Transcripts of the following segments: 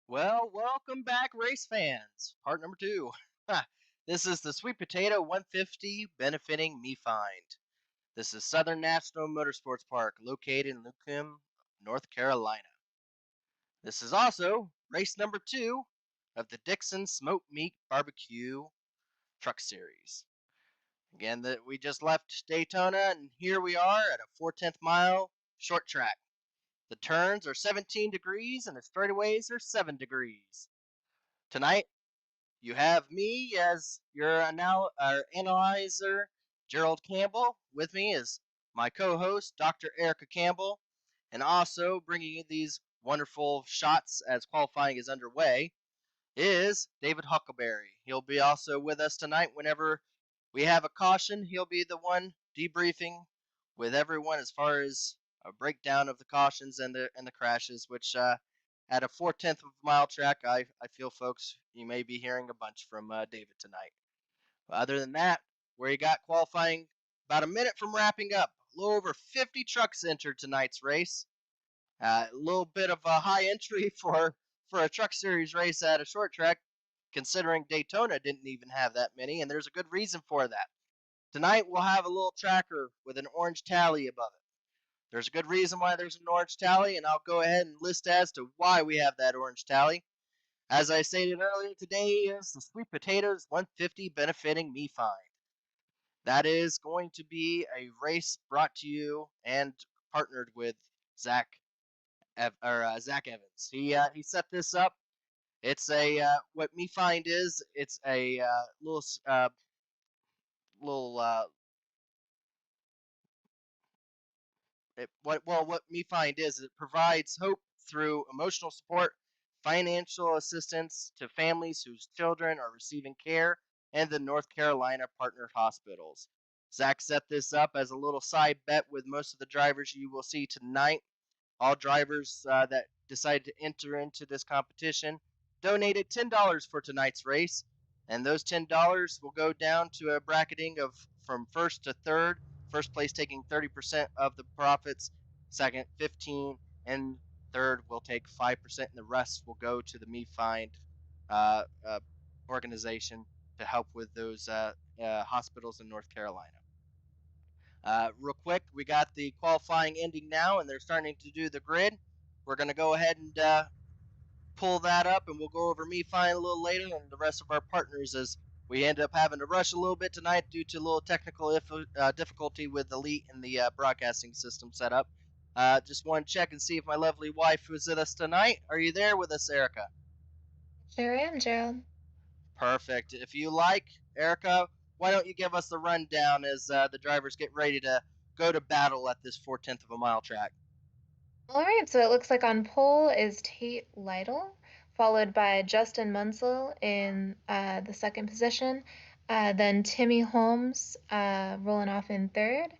Well, welcome back, race fans. Part number two. This is the Sweet Potato 150 benefiting Me Find. This is Southern National Motorsports Park, located in Lucum, North Carolina. This is also race number two of the Dixon Smoke Meat Barbecue Truck Series. Again, that we just left Daytona, and here we are at a 4/10 mile short track. The turns are 17 degrees, and the straightaways are 7 degrees. Tonight, you have me as your analyzer, Gerald Campbell. With me is my co-host, Dr. Erica Campbell, and also bringing you these wonderful shots as qualifying is underway is David Huckleberry. He'll be also with us tonight whenever we have a caution. He'll be the one debriefing with everyone as far as a breakdown of the cautions and the crashes, which at a 4/10 of a mile track, I feel, folks, you may be hearing a bunch from David tonight. But other than that, where you got qualifying about a minute from wrapping up, a little over 50 trucks entered tonight's race. A little bit of a high entry for a truck series race at a short track, considering Daytona didn't even have that many, and there's a good reason for that. Tonight we'll have a little tracker with an orange tally above it. There's a good reason why there's an orange tally, and I'll go ahead and list as to why we have that orange tally. As I stated earlier, today is the Sweet Potatoes 150 benefiting Me Find. That is going to be a race brought to you and partnered with Zach Evans. He set this up. It's a what Me Find is. It's a little what Me Find is. It provides hope through emotional support, financial assistance to families whose children are receiving care, and the North Carolina partnered hospitals. Zach set this up as a little side bet with most of the drivers you will see tonight. All drivers that decided to enter into this competition donated $10 for tonight's race, and those $10 will go down to a bracketing of from first to third. First place taking 30% of the profits, second 15, and third will take 5%, and the rest will go to the Me Find organization to help with those hospitals in North Carolina. Real quick, we got the qualifying ending now, and they're starting to do the grid. We're going to go ahead and pull that up, and we'll go over Me Find a little later and the rest of our partners as we end up having to rush a little bit tonight due to a little technical difficulty with Elite and the broadcasting system setup. Just want to check and see if my lovely wife was with us tonight. Are you there with us, Erica? Sure am, Gerald. Perfect. If you like, Erica, why don't you give us the rundown as the drivers get ready to go to battle at this 4/10 of a mile track? All right, so it looks like on pole is Tate Lytle, followed by Justin Munsell in the second position. Then Timmy Holmes rolling off in third,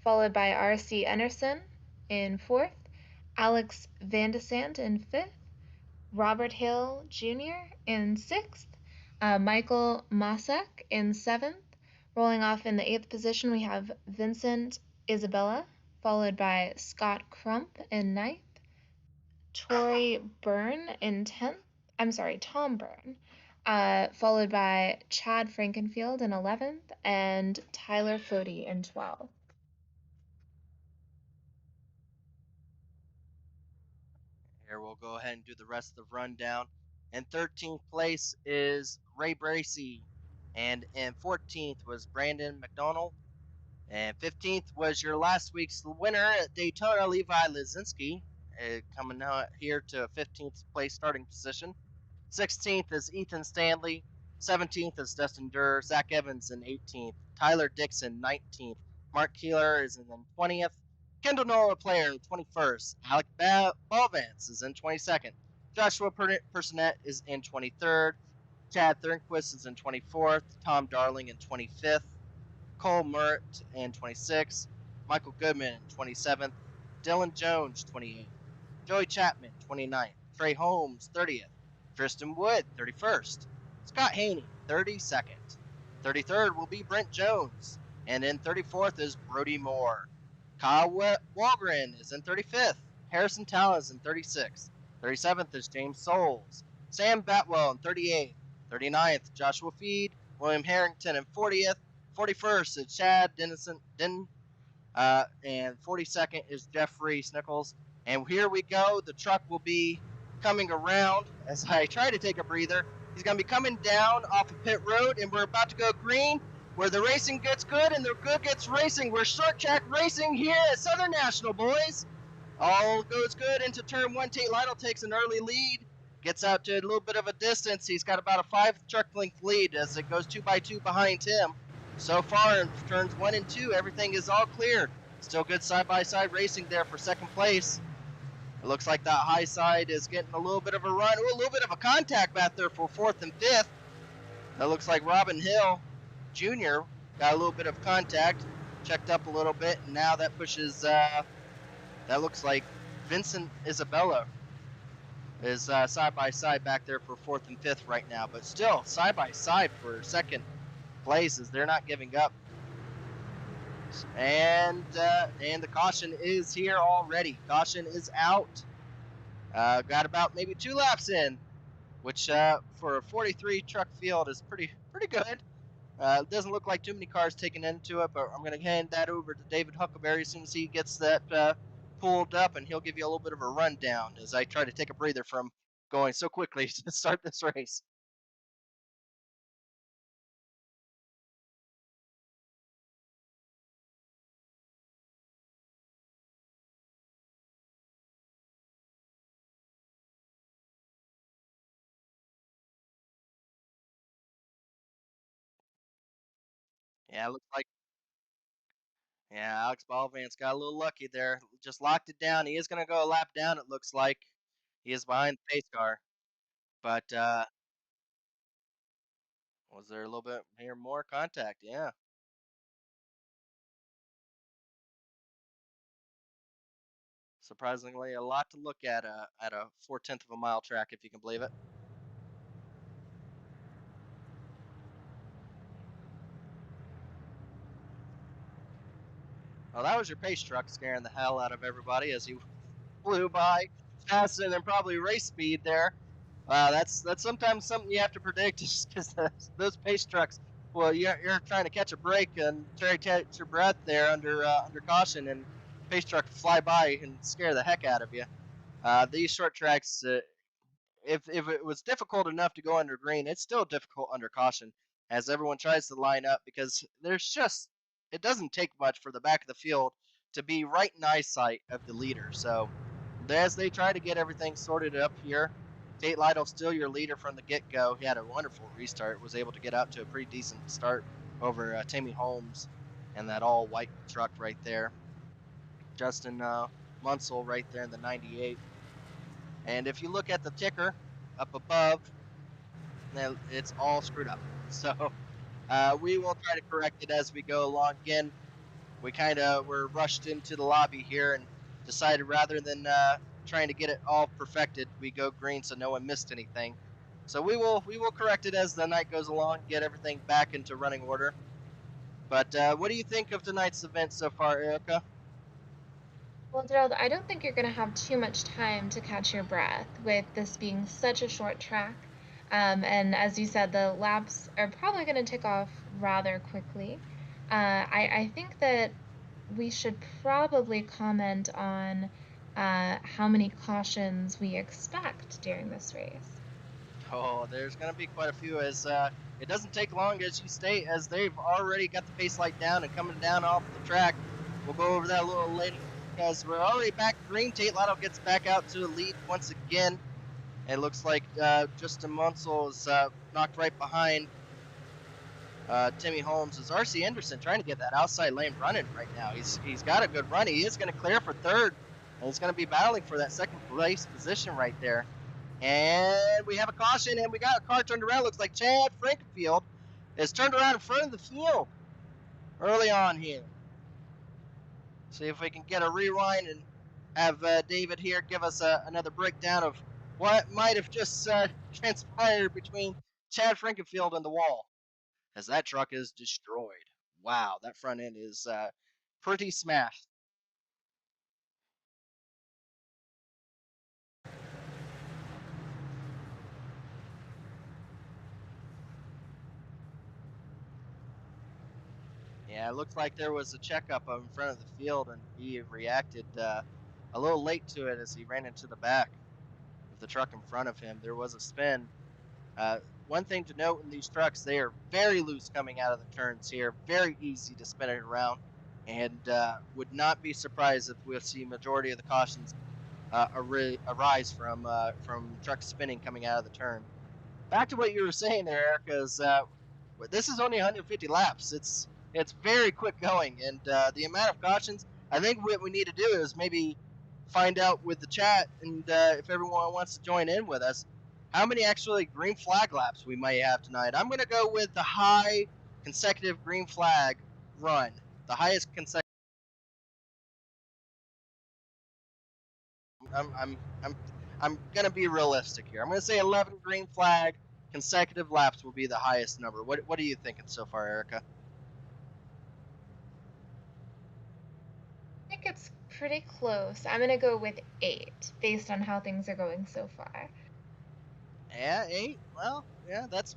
followed by R.C. Anderson in fourth, Alex Vandesant in fifth, Robert Hill Jr. in sixth, Michael Mossack in seventh. Rolling off in the eighth position, we have Vincent Isabella, followed by Scott Crump in ninth, Troy Byrne in 10th. I'm sorry, Tom Byrne, followed by Chad Frankenfield in 11th, and Tyler Fody in 12th. Here we'll go ahead and do the rest of the rundown. In 13th place is Ray Bracey, and in 14th was Brandon McDonald, and 15th was your last week's winner at Daytona, Levi Lizinski, coming out here to 15th place starting position. 16th is Ethan Stanley. 17th is Dustin Durr. Zach Evans in 18th. Tyler Dixon 19th. Mark Keeler is in 20th. Kendall Nola Player in 21st. Alec Balvance is in 22nd. Joshua Personette is in 23rd. Chad Thornquist is in 24th. Tom Darling in 25th. Cole Murray in 26th. Michael Goodman in 27th. Dylan Jones 28th. Joey Chapman 29th. Trey Holmes 30th. Tristan Wood 31st. Scott Haney 32nd. 33rd will be Brent Jones. And in 34th is Brody Moore. Kyle Walgren is in 35th. Harrison Talon is in 36th. 37th is James Souls. Sam Batwell in 38th. 39th, Joshua Feed. William Harrington in 40th. 41st is Chad Dennison, and 42nd is Jeffrey Snickles. And here we go. The truck will be coming around as I try to take a breather. He's going to be coming down off of pit road, and we're about to go green, where the racing gets good and the good gets racing. We're short track racing here at Southern National, boys. All goes good into turn one. Tate Lytle takes an early lead, gets out to a little bit of a distance. He's got about a 5 truck length lead as it goes 2x2 behind him. So far in turns 1 and 2, everything is all clear. Still good side-by-side racing there for second place. It looks like that high side is getting a little bit of a run. Ooh, a little bit of a contact back there for 4th and 5th. That looks like Robin Hill Jr. got a little bit of contact, checked up a little bit, and now that pushes, that looks like Vincent Isabella is side-by-side back there for 4th and 5th right now. But still, side-by-side for second place as they're not giving up. And the caution is here already. Caution is out. Got about maybe 2 laps in, which for a 43 truck field is pretty good. It doesn't look like too many cars taking into it, but I'm going to hand that over to David Huckleberry as soon as he gets that pulled up, and he'll give you a little bit of a rundown as I try to take a breather from going so quickly to start this race. Yeah, it looks like Alex Ballvan's got a little lucky there. Just locked it down. He is going to go a lap down, it looks like. He is behind the pace car. But was there a little bit here more contact? Yeah. Surprisingly, a lot to look at a 4/10 of a mile track, if you can believe it. Well, that was your pace truck scaring the hell out of everybody as he flew by, faster than probably race speed there. That's sometimes something you have to predict, because those pace trucks. Well, you're trying to catch a break and try to catch your breath there under caution, and pace truck fly by and scare the heck out of you. These short tracks, if it was difficult enough to go under green, it's still difficult under caution as everyone tries to line up, because it doesn't take much for the back of the field to be right in eyesight of the leader. So as they try to get everything sorted up here, Tate Lytle still your leader from the get-go. He had a wonderful restart, was able to get out to a pretty decent start over Timmy Holmes and that all-white truck right there. Justin Munsell right there in the 98. And if you look at the ticker up above, it's all screwed up. So we will try to correct it as we go along. Again, we kind of were rushed into the lobby here and decided rather than trying to get it all perfected, we go green so no one missed anything. So we will correct it as the night goes along, get everything back into running order. But what do you think of tonight's event so far, Erica? Well, Gerald, I don't think you're going to have too much time to catch your breath with this being such a short track. And as you said, the laps are probably going to tick off rather quickly. I think that we should probably comment on how many cautions we expect during this race. Oh, there's going to be quite a few, as it doesn't take long, as you state, as they've already got the pace light down and coming down off the track. We'll go over that a little later because we're already back green. Tate Lytle gets back out to the lead once again. It looks like Justin Munsell is knocked right behind Timmy Holmes. Is R.C. Anderson trying to get that outside lane running right now? He's got a good run. He is going to clear for third, and he's going to be battling for that second place position right there. And we have a caution, and we got a car turned around. Looks like Chad Frankenfield is turned around in front of the field early on here. See if we can get a rewind and have David here give us another breakdown of what might have just transpired between Chad Frankenfield and the wall, as that truck is destroyed. Wow, that front end is pretty smashed. Yeah, it looked like there was a checkup up in front of the field, and he reacted a little late to it as he ran into the back of the truck in front of him. There was a spin. One thing to note in these trucks, they are very loose coming out of the turns here, very easy to spin it around, and would not be surprised if we'll see majority of the cautions arise from trucks spinning coming out of the turn. Back to what you were saying there, Erica, is this is only 150 laps. It's very quick going, and the amount of cautions. I think what we need to do is maybe find out with the chat, and if everyone wants to join in with us, how many actually green flag laps we might have tonight. I'm going to go with the high consecutive green flag run, the highest consecutive. I'm going to be realistic here. I'm going to say 11 green flag consecutive laps will be the highest number. What are you thinking so far, Erica? I think it's pretty close. I'm gonna go with 8 based on how things are going so far. Yeah, 8. Well, yeah, that's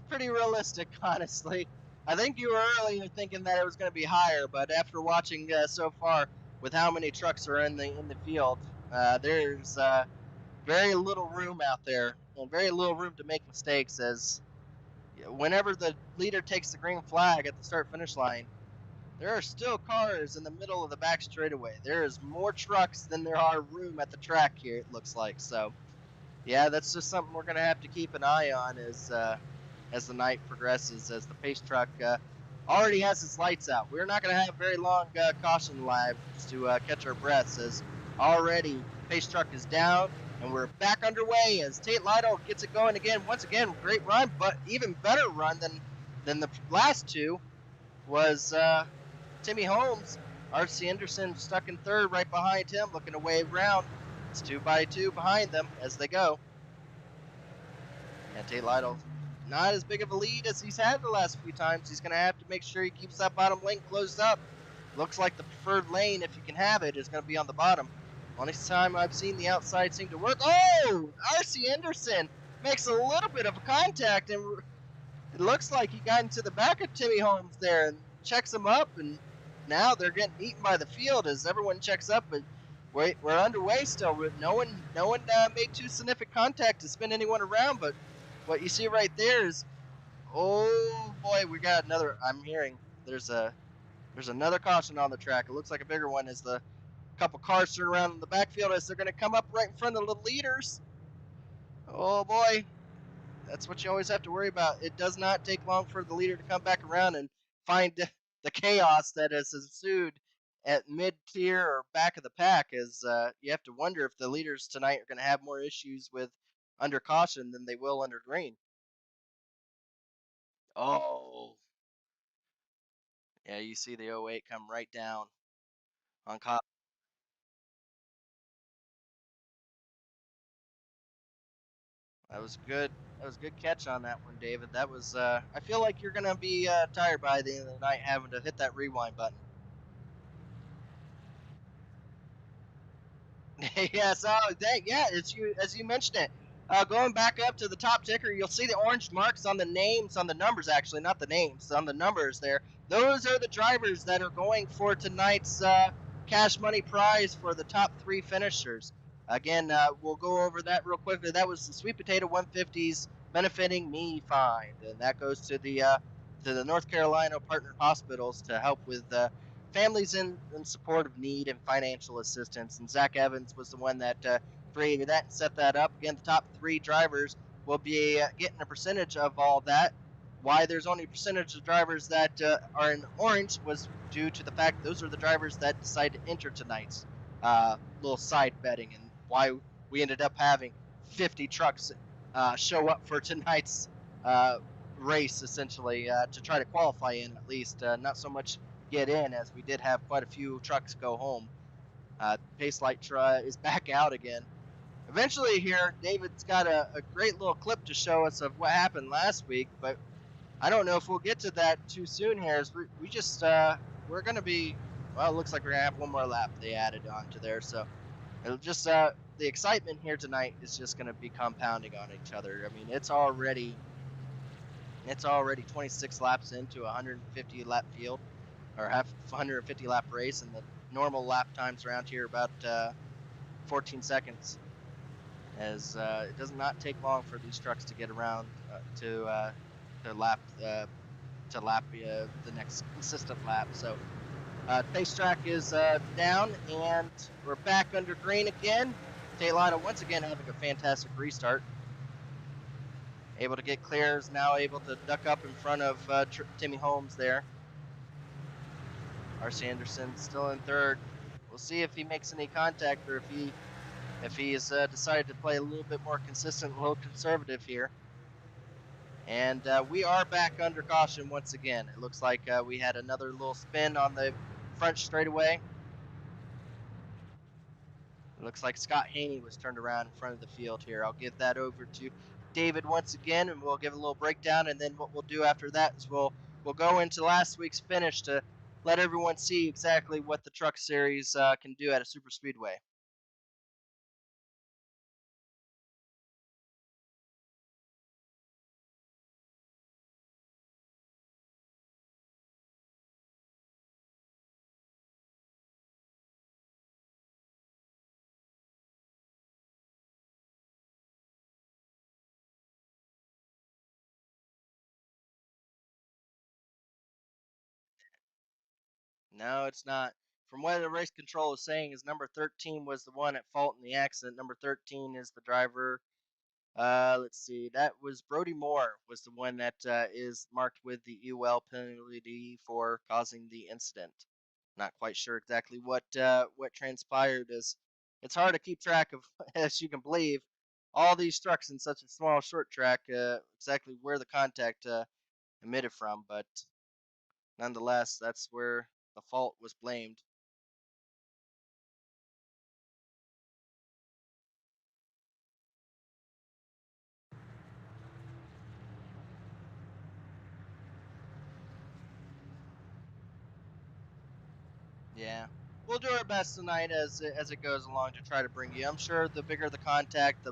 pretty realistic, honestly. I think you were earlier thinking that it was going to be higher, but after watching so far with how many trucks are in the field, there's very little room out there and very little room to make mistakes. As whenever the leader takes the green flag at the start finish line, there are still cars in the middle of the back straightaway. There is more trucks than there are room at the track here, it looks like. So, yeah, that's just something we're going to have to keep an eye on as the night progresses, as the pace truck already has its lights out. We're not going to have very long caution laps to catch our breaths, as already pace truck is down, and we're back underway as Tate Lytle gets it going again. Once again, great run, but even better run than the last two was Timmy Holmes. R.C. Anderson stuck in third right behind him, looking to wave round. It's 2 by 2 behind them as they go. And Tate Lytle, not as big of a lead as he's had the last few times. He's going to have to make sure he keeps that bottom lane closed up. Looks like the preferred lane, if you can have it, is going to be on the bottom. Only time I've seen the outside seem to work. Oh! R.C. Anderson makes a little bit of a contact, and it looks like he got into the back of Timmy Holmes there and checks him up, and now they're getting eaten by the field as everyone checks up. But we're underway still. No one made too significant contact to spin anyone around. But what you see right there is, oh boy, we got another. I'm hearing there's another caution on the track. It looks like a bigger one as the couple cars turn around in the backfield as they're going to come up right in front of the leaders. Oh boy. That's what you always have to worry about. It does not take long for the leader to come back around and find the chaos that has ensued at mid-tier or back of the pack. As you have to wonder if the leaders tonight are going to have more issues with under caution than they will under green. Oh, yeah, you see the 08 come right down on caution. That was good. That was a good catch on that one, David. That was. I feel like you're gonna be tired by the end of the night having to hit that rewind button. Yes, yeah, as you mentioned it. Going back up to the top ticker, you'll see the orange marks on the names, on the numbers actually, not the names, on the numbers there. Those are the drivers that are going for tonight's cash money prize for the top 3 finishers. Again, we'll go over that real quickly. That was the Sweet Potato 150s benefiting Me Find, and that goes to the North Carolina partner hospitals to help with families in support of need and financial assistance. And Zach Evans was the one that created that and set that up. Again, the top 3 drivers will be getting a percentage of all that. Why there's only a percentage of drivers that are in orange was due to the fact those are the drivers that decided to enter tonight's little side betting, and why we ended up having 50 trucks show up for tonight's race, essentially, to try to qualify in at least. Not so much get in, as we did have quite a few trucks go home. Pace Light is back out again. Eventually here, David's got a great little clip to show us of what happened last week, but I don't know if we'll get to that too soon here, as we just, we're going to be, well, it looks like we're going to have one more lap they added onto there, so it'll just, the excitement here tonight is just going to be compounding on each other. I mean, it's already 26 laps into a 150 lap field. or half 150 lap race, and the normal lap times around here about 14 seconds. As it does not take long for these trucks to get around to lap the next consistent lap. So pace track is down, and we're back under green again. Tate Lytle once again having a fantastic restart. Able to get clear, is now able to duck up in front of Timmy Holmes there. R.C. Anderson still in third. We'll see if he makes any contact, or if he's decided to play a little bit more consistent, a little conservative here. And we are back under caution once again. It looks like we had another little spin on the front straightaway. It looks like Scott Haney was turned around in front of the field here. I'll give that over to David once again, and we'll give a little breakdown. And then what we'll do after that is we'll go into last week's finish to let everyone see exactly what the truck series can do at a super speedway. No, it's not. From what the race control is saying, is number 13 was the one at fault in the accident. Number 13 is the driver. Let's see. That was Brody Moore was the one that is marked with the UL penalty for causing the incident. Not quite sure exactly what transpired. It's hard to keep track of, as you can believe, all these trucks in such a small short track. Exactly where the contact emitted from, but nonetheless, that's where the fault was blamed. Yeah, we'll do our best tonight as it goes along to try to bring you. I'm sure the bigger the contact,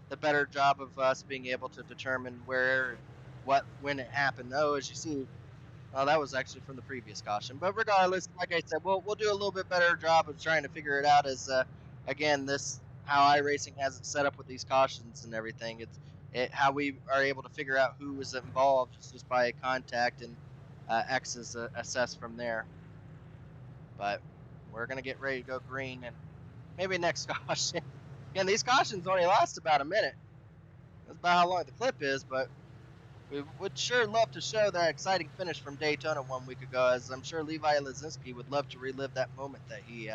the better job of us being able to determine where and when it happened. Though, as you see, that was actually from the previous caution. But regardless, like I said, we'll do a little bit better job of trying to figure it out. As again, this how iRacing has it set up with these cautions and everything. It's how we are able to figure out who was involved just by contact, and X is assessed from there. But we're going to get ready to go green, and maybe next caution. Again, these cautions only last about a minute. That's about how long the clip is, but we would sure love to show that exciting finish from Daytona 1 week ago, as I'm sure Levi Lazinski would love to relive that moment that he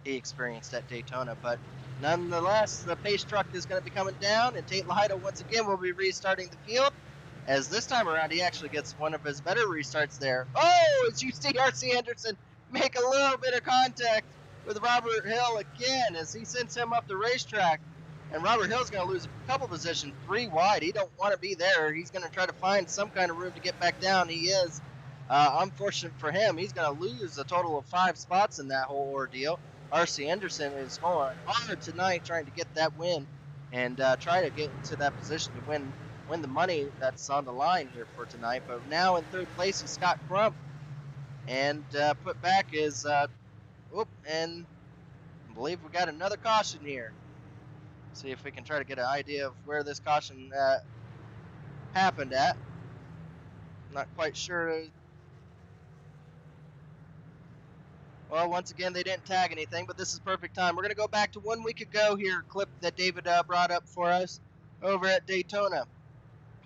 experienced at Daytona. But nonetheless, the pace truck is going to be coming down, and Tate Lytle once again will be restarting the field, as this time around he actually gets one of his better restarts there. Oh, as you see R.C. Anderson make a little bit of contact with Robert Hill again as he sends him up the racetrack. And Robert Hill's going to lose a couple positions 3 wide. He don't want to be there. He's going to try to find some kind of room to get back down. He is. Unfortunate for him, he's going to lose a total of 5 spots in that whole ordeal. R.C. Anderson is going hard tonight trying to get that win and try to get into that position to win the money that's on the line here for tonight. But now in third place is Scott Crump. And put back is, and I believe we got another caution here. See if we can try to get an idea of where this caution happened at. Not quite sure. Well, once again, they didn't tag anything, but this is perfect time. We're going to go back to 1 week ago here, clip that David brought up for us over at Daytona.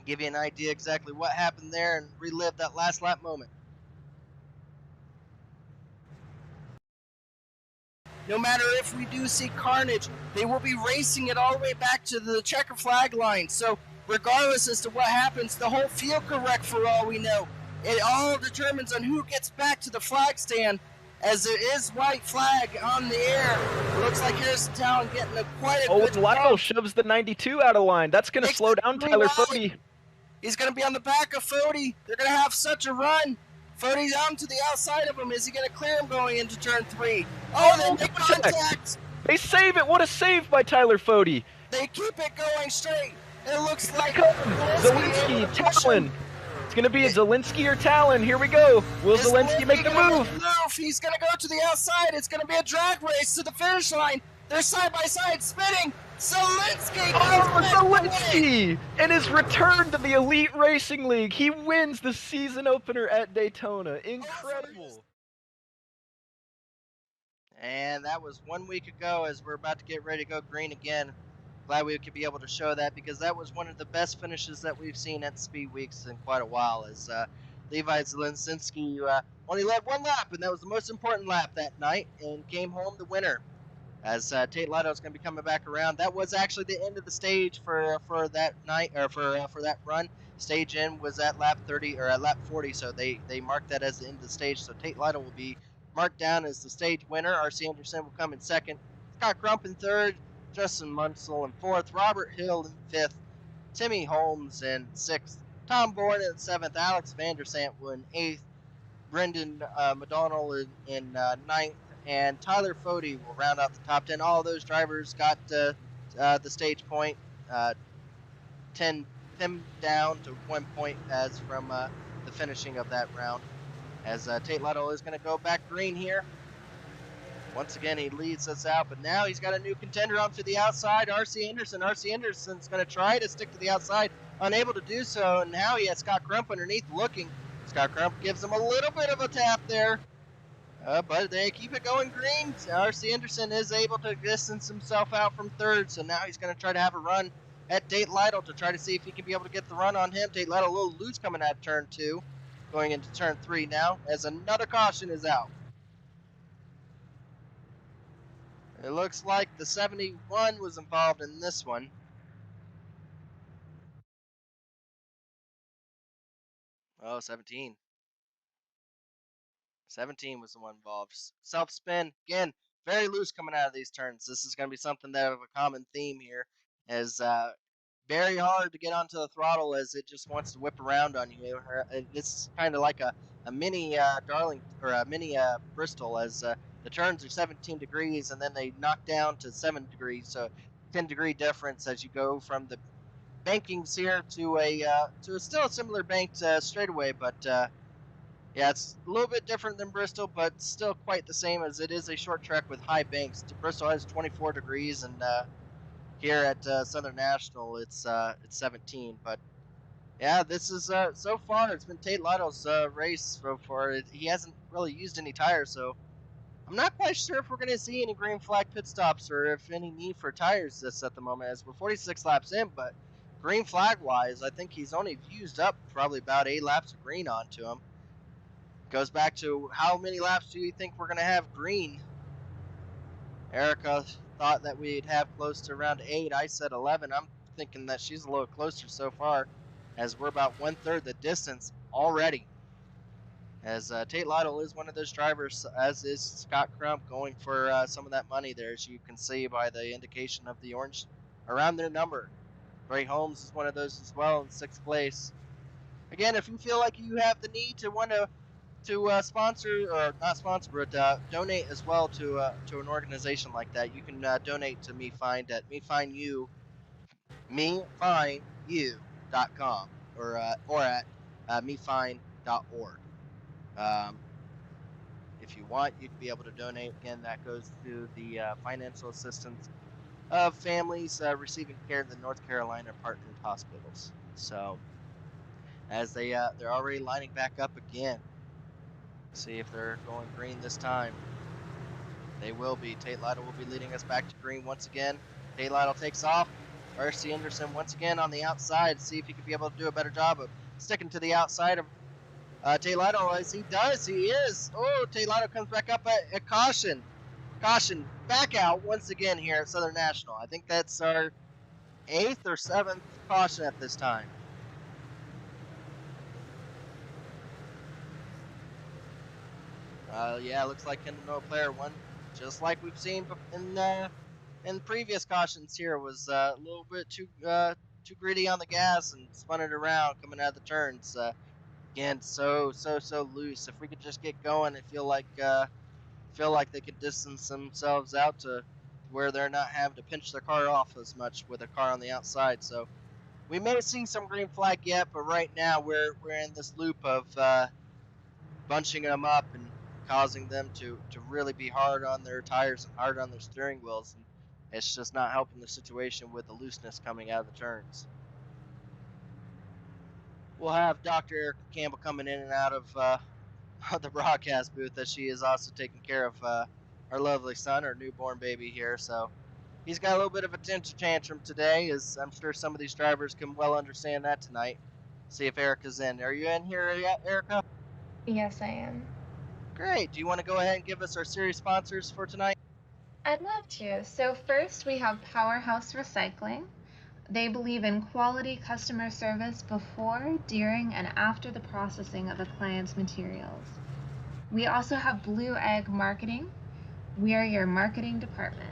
Give you an idea exactly what happened there and relive that last lap moment. No matter if we do see carnage, they will be racing it all the way back to the checker flag line. So regardless as to what happens, the whole field could wreck for all we know. It all determines on who gets back to the flag stand, as there is white flag on the air. It looks like Harrison Talon getting quite a good Lytle shoves the 92 out of line. That's going to slow down Tyler Fody. He's going to be on the back of Fody. They're going to have such a run. Fody's on to the outside of him. Is he going to clear him going into turn 3? Oh, they make contact. They save it. What a save by Tyler Fody. They keep it going straight. It looks like Zawinski, Talon. It's going to be a Zielinski or Talon. Here we go. Will Is Zielinski make the gonna move? He's going to go to the outside. It's going to be a drag race to the finish line. They're side by side spinning. Zielinski! Oh, Zielinski! And his return to the Elite Racing League. He wins the season opener at Daytona. Incredible. And that was 1 week ago as we're about to get ready to go green again. Glad we could be able to show that because that was one of the best finishes that we've seen at Speed Weeks in quite a while. As Levi Zielinski only led one lap, and that was the most important lap that night, and came home the winner. As Tate Lido is going to be coming back around. That was actually the end of the stage for that night, or for that run. Stage end was at lap 30 or at lap 40, so they marked that as the end of the stage. So Tate Lido will be marked down as the stage winner. R.C. Anderson will come in second. Scott Crump in third. Justin Munsell in fourth. Robert Hill in fifth. Timmy Holmes in sixth. Tom Bourne in seventh. Alex Vandersant in eighth. Brendan McDonnell in ninth. And Tyler Fody will round out the top 10. All of those drivers got the stage point. 10 down to 1 point as from the finishing of that round. As Tate Lido is going to go back green here. Once again, he leads us out, but now he's got a new contender onto the outside, R.C. Anderson. R.C. Anderson's going to try to stick to the outside, unable to do so, and now he has Scott Crump underneath looking. Scott Crump gives him a little bit of a tap there. But they keep it going green. R.C. Anderson is able to distance himself out from third, so now he's going to try to have a run at Tate Lido to try to see if he can be able to get the run on him. Tate Lido a little loose coming out of turn 2, going into turn 3 now, as another caution is out. It looks like the 71 was involved in this one. Oh, 17. 17 was the one involved. Self-spin, again, very loose coming out of these turns. This is going to be something that of a common theme here, as very hard to get onto the throttle as it just wants to whip around on you. It's kind of like a mini Darling, or a mini Bristol, as the turns are 17 degrees and then they knock down to 7 degrees, so 10-degree difference as you go from the bankings here to a still a similar banked straightaway, but yeah, it's a little bit different than Bristol, but still quite the same, as it is a short track with high banks. Bristol has 24 degrees, and here at Southern National it's 17. But yeah, this is so far it's been Tate Lido's race so far. He hasn't really used any tires, so I'm not quite sure if we're going to see any green flag pit stops or if any need for tires this at the moment, as we're 46 laps in. But green flag wise, I think he's only used up probably about 8 laps of green onto him. Goes back to how many laps do you think we're going to have green? Erica thought that we'd have close to around 8. I said 11. I'm thinking that she's a little closer so far, as we're about 1/3 the distance already. As Tate Lido is one of those drivers, as is Scott Crump, going for some of that money there, as you can see by the indication of the orange around their number. Ray Holmes is one of those as well in 6th place. Again, if you feel like you have the need to want to sponsor, or not sponsor, but donate as well to an organization like that, you can donate to Me Find at mefindyu.com or at mefind.org. If you want, you can be able to donate. Again, that goes to the financial assistance of families receiving care in the North Carolina partnered hospitals. So, as they're already lining back up again. See if they're going green this time. They will be. Tate Lido will be leading us back to green once again. Tate Lido takes off. R.C. Anderson once again on the outside. See if he can be able to do a better job of sticking to the outside of Tate Lido, as he does. He is. Oh, Tate Lido comes back up at a caution. Caution back out once again here at Southern National. I think that's our 8th or 7th caution at this time. Yeah, looks like no player one, just like we've seen in previous cautions here, was a little bit too greedy on the gas and spun it around coming out of the turns. Again, so loose. If we could just get going, I feel like they could distance themselves out to where they're not having to pinch their car off as much with a car on the outside. So we may see some green flag yet, but right now we're in this loop of bunching them up and causing them to really be hard on their tires and hard on their steering wheels, and it's just not helping the situation with the looseness coming out of the turns. We'll have Dr. Erica Campbell coming in and out of the broadcast booth, as she is also taking care of our lovely son, our newborn baby here. So he's got a little bit of a temper tantrum today, as I'm sure some of these drivers can well understand that tonight. See if Erica's in. Are you in here yet, Erica? Yes, I am. Great. Do you want to go ahead and give us our series sponsors for tonight? I'd love to. So first we have Powerhouse Recycling. They believe in quality customer service before, during, and after the processing of a client's materials. We also have Blue Egg Marketing. We are your marketing department.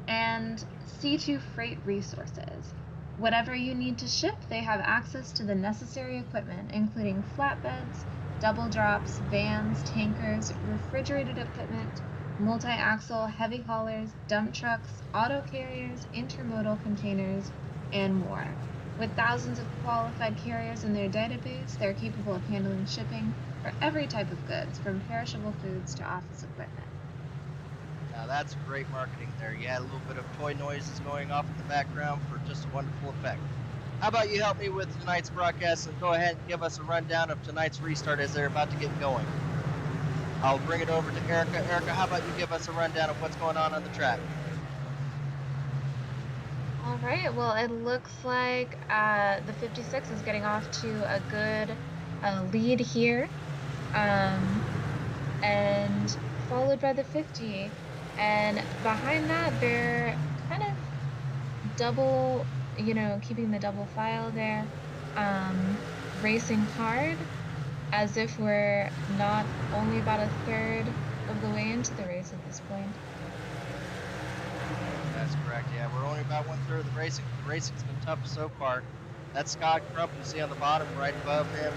And C2 Freight Resources. Whatever you need to ship, they have access to the necessary equipment, including flatbeds, double drops, vans, tankers, refrigerated equipment, multi-axle, heavy haulers, dump trucks, auto carriers, intermodal containers, and more. With thousands of qualified carriers in their database, they're capable of handling shipping for every type of goods, from perishable foods to office equipment. Now that's great marketing there. You had a little bit of toy noises going off in the background for just a wonderful effect. How about you help me with tonight's broadcast and go ahead and give us a rundown of tonight's restart as they're about to get going. I'll bring it over to Erica. Erica, how about you give us a rundown of what's going on the track? All right, well, it looks like the 56 is getting off to a good lead here, and followed by the 50. And behind that, they're kind of double, keeping the double file there, racing hard, as if we're not only about a third of the way into the race at this point. That's correct, yeah. We're only about 1/3 of the racing. The racing's been tough so far. That Scott Crump you see on the bottom right above him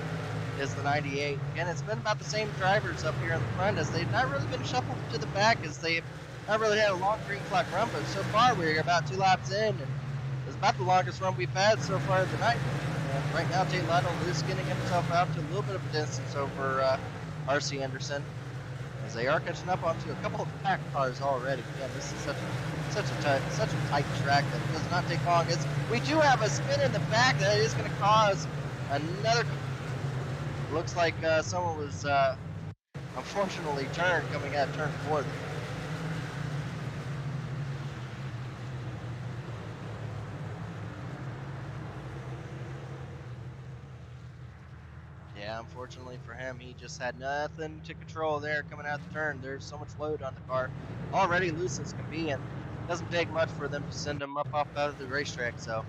is the 98. Again, it's been about the same drivers up here in the front, as they've not really been shuffled to the back, as they've not really had a long green flag run, but so far we're about 2 laps in, and it's about the longest run we've had so far of the night. And right now, Tate Lytle is getting himself out to a little bit of a distance over R.C. Anderson, as they are catching up onto a couple of pack cars already. Again, this is such a tight track that it does not take long. We do have a spin in the back that is going to cause another. Looks like someone was unfortunately turned coming out of turn 4 there. Yeah, unfortunately for him, he just had nothing to control there coming out the turn. There's so much load on the car, already loose as can be, and it doesn't take much for them to send him up off out of the racetrack. So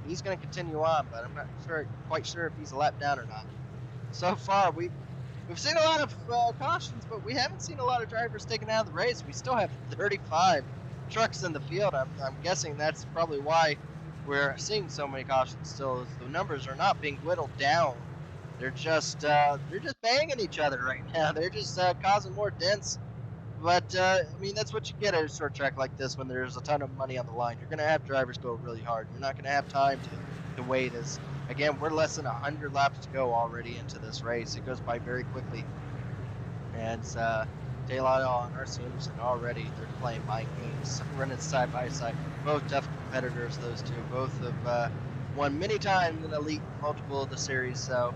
he's going to continue on, but I'm not quite sure if he's a lap down or not. So far, we've seen a lot of cautions, but we haven't seen a lot of drivers taken out of the race. We still have 35 trucks in the field. I'm guessing that's probably why we're seeing so many cautions still, is the numbers are not being whittled down. They're just banging each other right now. They're just causing more dents. But I mean, that's what you get at a short track like this when there's a ton of money on the line. You're going to have drivers go really hard. You're not going to have time to wait. As again, we're less than 100 laps to go already into this race. It goes by very quickly. And Tate Lytle and R.C. Anderson already, they're playing mind games, running side by side. Both tough competitors, those two. Both have won many times in Elite, multiple of the series. So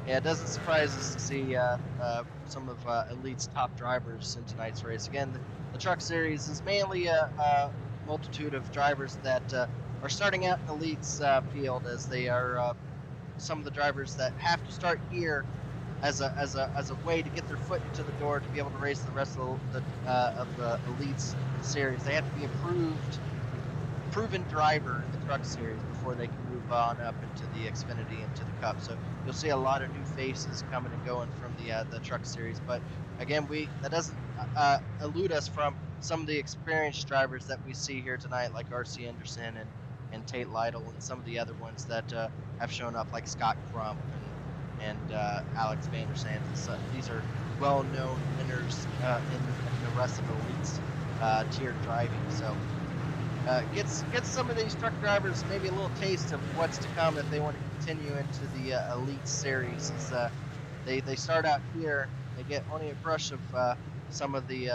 yeah, it doesn't surprise us to see some of Elite's top drivers in tonight's race. Again, the Truck Series is mainly a multitude of drivers that are starting out in Elite's field, as they are some of the drivers that have to start here as a way to get their foot into the door to be able to race the rest of the Elite's series. They have to be a proven driver in the Truck Series before they can move on up into the Xfinity, into the Cup. So you'll see a lot of new faces coming and going from the Truck Series. But again, that doesn't elude us from some of the experienced drivers that we see here tonight, like R.C. Anderson and Tate Lytle, and some of the other ones that have shown up, like Scott Crump and Alex Vander Sands. These are well-known winners in the rest of the Elite's tiered driving. So gets some of these truck drivers maybe a little taste of what's to come if they want to continue into the Elite Series. As they start out here, they get only a brush of some of the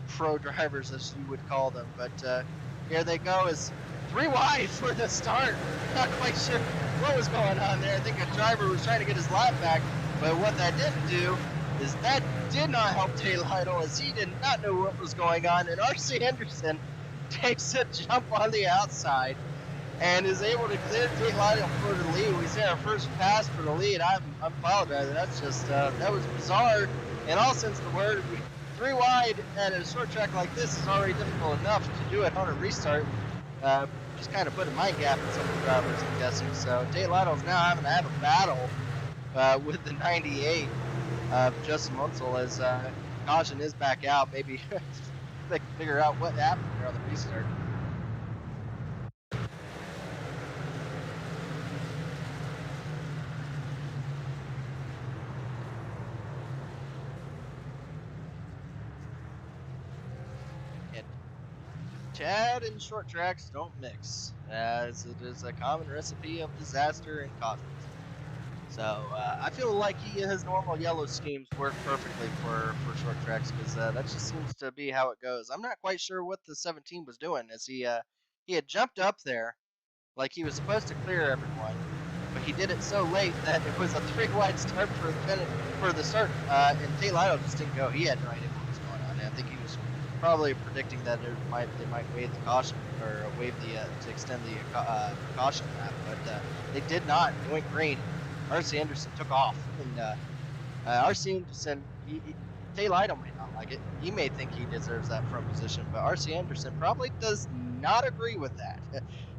pro drivers, as you would call them. But here they go, is 3 wide for the start. Not quite sure what was going on there. I think a driver was trying to get his lap back, but what that didn't do is that did not help Tate Lytle, as he did not know what was going on, and R.C. Henderson takes a jump on the outside and is able to clear Tate Lytle for the lead. We see our first pass for the lead. I'm apologizing. That's just that was bizarre in all sense of the word. 3 wide at a short track like this is already difficult enough to do it on a restart. Just kind of put a mind gap in some of the drivers, I'm guessing. So Tate Lytle's now having to have a battle with the 98 Justin Munsell, as caution is back out. Maybe they can figure out what happened there on the restart. Chad and short tracks don't mix, as it is a common recipe of disaster and conflict. So I feel like his normal yellow schemes work perfectly for short tracks, because that just seems to be how it goes. I'm not quite sure what the 17 was doing, as he had jumped up there like he was supposed to clear everyone, but he did it so late that it was a 3 wide start for the start, and Tate Lytle just didn't go. He had no idea what was going on. And I think he was probably predicting that they might waive the caution, or waive the to extend the caution lap, but they did not. They went green. R.C. Anderson took off, and R.C. Anderson, Tate Lytle may not like it. He may think he deserves that front position, but R.C. Anderson probably does not agree with that.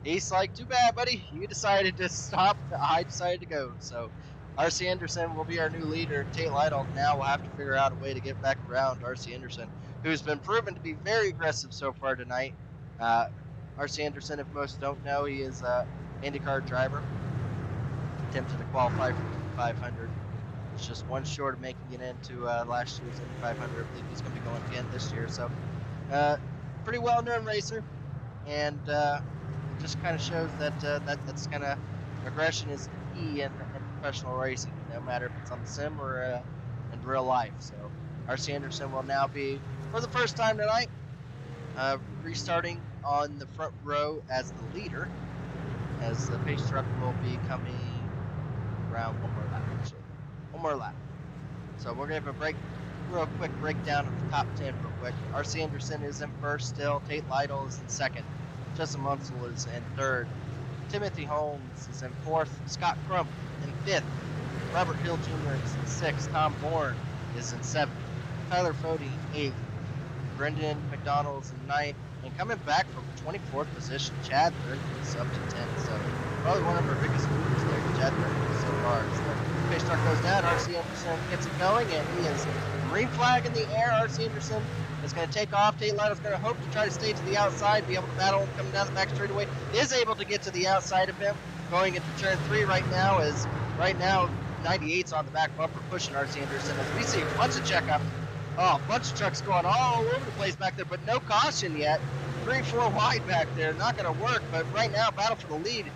He's like, too bad, buddy. You decided to stop. I decided to go. So R.C. Anderson will be our new leader. Tate Lytle now will have to figure out a way to get back around R.C. Anderson, who's been proven to be very aggressive so far tonight. R.C. Anderson, if most don't know, he is an IndyCar driver. Attempted to qualify for the 500. It's just one short of making it into last year's Indy 500. I believe he's going to be going again this year. So, pretty well-known racer, and it just kind of shows that that's kind of aggression is key in professional racing, no matter if it's on the sim or in real life. So, R.C. Anderson will now be, for the first time tonight, restarting on the front row as the leader, as the pace truck will be coming around one more lap. So we're going to have a real quick breakdown of the top 10 real quick. R.C. Anderson is in first still. Tate Lytle is in second. Justin Munsell is in third. Timothy Holmes is in fourth. Scott Crump in fifth. Robert Hill Jr. is in sixth. Tom Bourne is in seventh. Tyler Fode in eighth. Brendan McDonald is in ninth. And coming back from 24th position, Chad Burton is up to 10th. So probably one of our biggest movers there, Chad Burton so far. So pace truck goes down. R.C. Anderson gets it going, and he is green flag in the air. R.C. Anderson is going to take off. Tate Lytle's going to hope to try to stay to the outside, be able to battle him coming down the back straightaway. Is able to get to the outside of him, going into turn 3 right now. As right now 98's on the back bumper pushing R.C. Anderson, as we see a bunch of checkups. Oh, a bunch of trucks going all over the place back there, but no caution yet. 3-4 wide back there, not going to work, but right now, battle for the lead.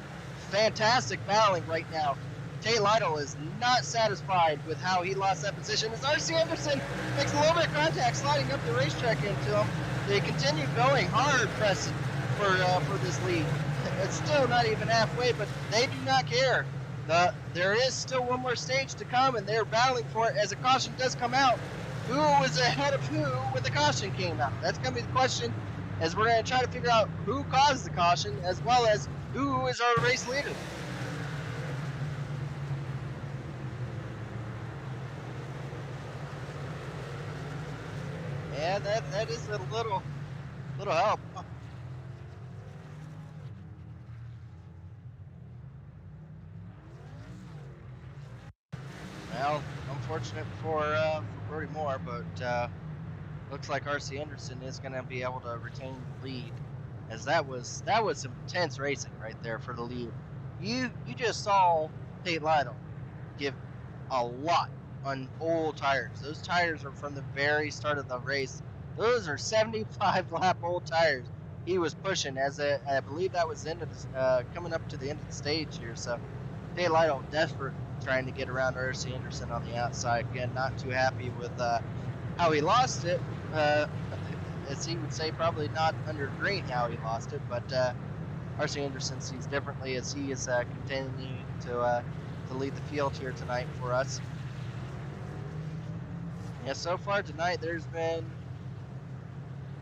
Fantastic battling right now. Tate Lytle is not satisfied with how he lost that position, as R.C. Anderson makes a little bit of contact, sliding up the racetrack into him. They continue going hard pressing for this lead. It's still not even halfway, but they do not care. There is still one more stage to come, and they're battling for it as a caution does come out. Who was ahead of who when the caution came out? That's going to be the question, as we're going to try to figure out who caused the caution, as well as who is our race leader. Yeah, that is a little help. Well, unfortunate for Brody Moore, but looks like R.C. Anderson is going to be able to retain the lead, as that was some intense racing right there for the lead. You just saw Tate Lytle give a lot on old tires. Those tires are from the very start of the race. Those are 75 lap old tires. he was pushing I believe that was the end of coming up to the end of the stage here. So Tate Lytle desperate trying to get around R.C. Anderson on the outside. Again, not too happy with how he lost it. As he would say, probably not under green how he lost it, but R.C. Anderson sees differently as he is continuing to lead the field here tonight for us. Yeah, so far tonight there's been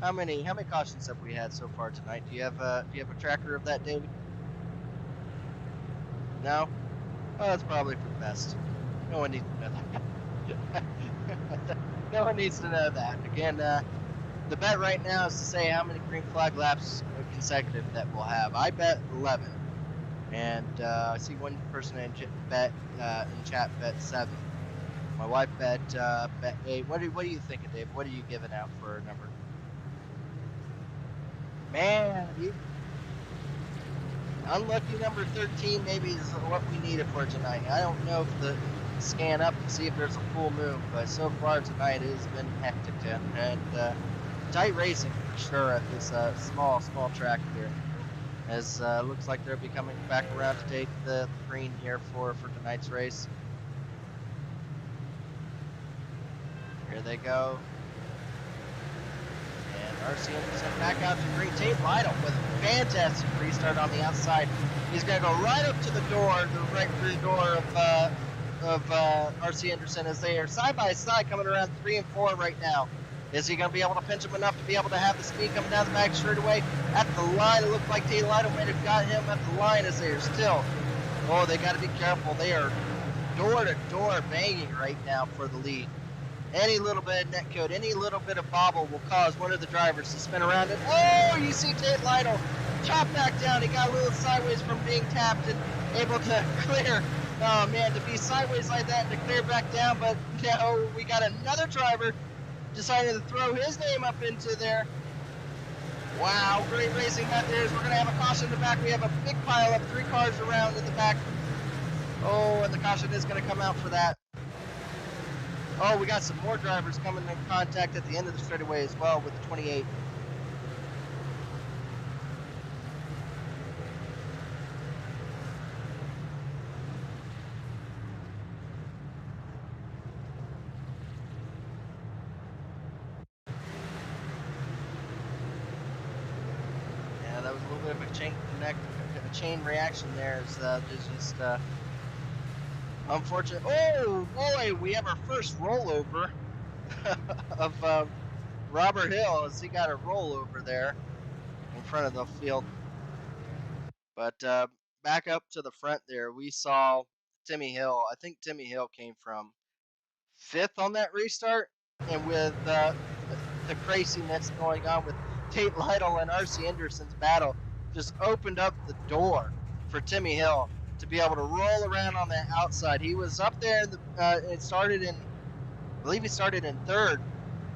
how many cautions have we had so far tonight? Do you have a tracker of that, David? No? Oh, that's probably for the best. No one needs to know that. No one needs to know that. Again, the bet right now is to say how many green flag laps consecutive that we'll have. I bet 11, and I see one person in chat bet 7. My wife bet 8. What are you thinking, Dave? What are you giving out for a number? Man, unlucky number 13 maybe is what we needed for tonight. I don't know if the scan up to see if there's a full moon, but so far tonight it has been hectic and tight racing for sure at this small track here. As looks like they'll be coming back around to take the green here for tonight's race. Here they go. And R.C. Anderson back out to green. Tate Lytle with a fantastic restart on the outside. He's going to go right up to the door, the right rear door of R.C. Anderson as they are side by side coming around 3 and 4 right now. Is he going to be able to pinch him enough to be able to have the speed coming down the back straightaway? At the line, it looked like Tate Lytle might have got him at the line as they are still. Oh, they got to be careful. They are door to door banging right now for the lead. Any little bit of net code, any little bit of bobble will cause one of the drivers to spin around it. Oh, you see Tate Lytle chop back down. He got a little sideways from being tapped and able to clear. Oh, man, to be sideways like that and to clear back down. But no, we got another driver decided to throw his name up into there. Wow, great racing out there. We're going to have a caution in the back. We have a big pile up, 3 cars around in the back. Oh, and the caution is going to come out for that. Oh, we got some more drivers coming in contact at the end of the straightaway as well with the 28. Yeah, that was a little bit of a chain reaction there. There's just unfortunate. Oh boy, we have our first rollover of Robert Hill as he got a rollover there in front of the field. But back up to the front there, we saw Timmy Hill. I think Timmy Hill came from 5th on that restart, and with the craziness going on with Tate Lytle and R.C. Anderson's battle, just opened up the door for Timmy Hill to be able to roll around on that outside. He was up there in I believe he started in 3rd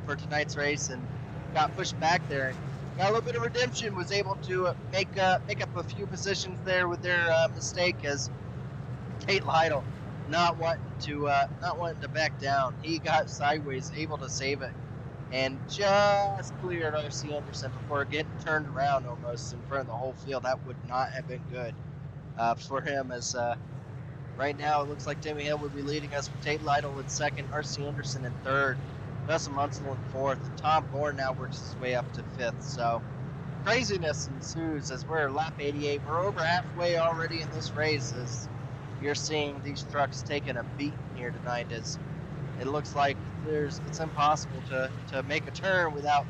for tonight's race and got pushed back there and got a little bit of redemption, was able to make up a few positions there with their mistake as Tate Lytle not wanting to back down. He got sideways, able to save it, and just cleared R.C. Anderson before getting turned around almost in front of the whole field. That would not have been good for him, as right now it looks like Timmy Hill would be leading us with Tate Lytle in 2nd, R.C. Anderson in 3rd, Dustin Munsell in 4th, and Tom Bourne now works his way up to 5th. So craziness ensues as we're lap 88. We're over halfway already in this race as you're seeing these trucks taking a beating here tonight, as it looks like it's impossible to make a turn without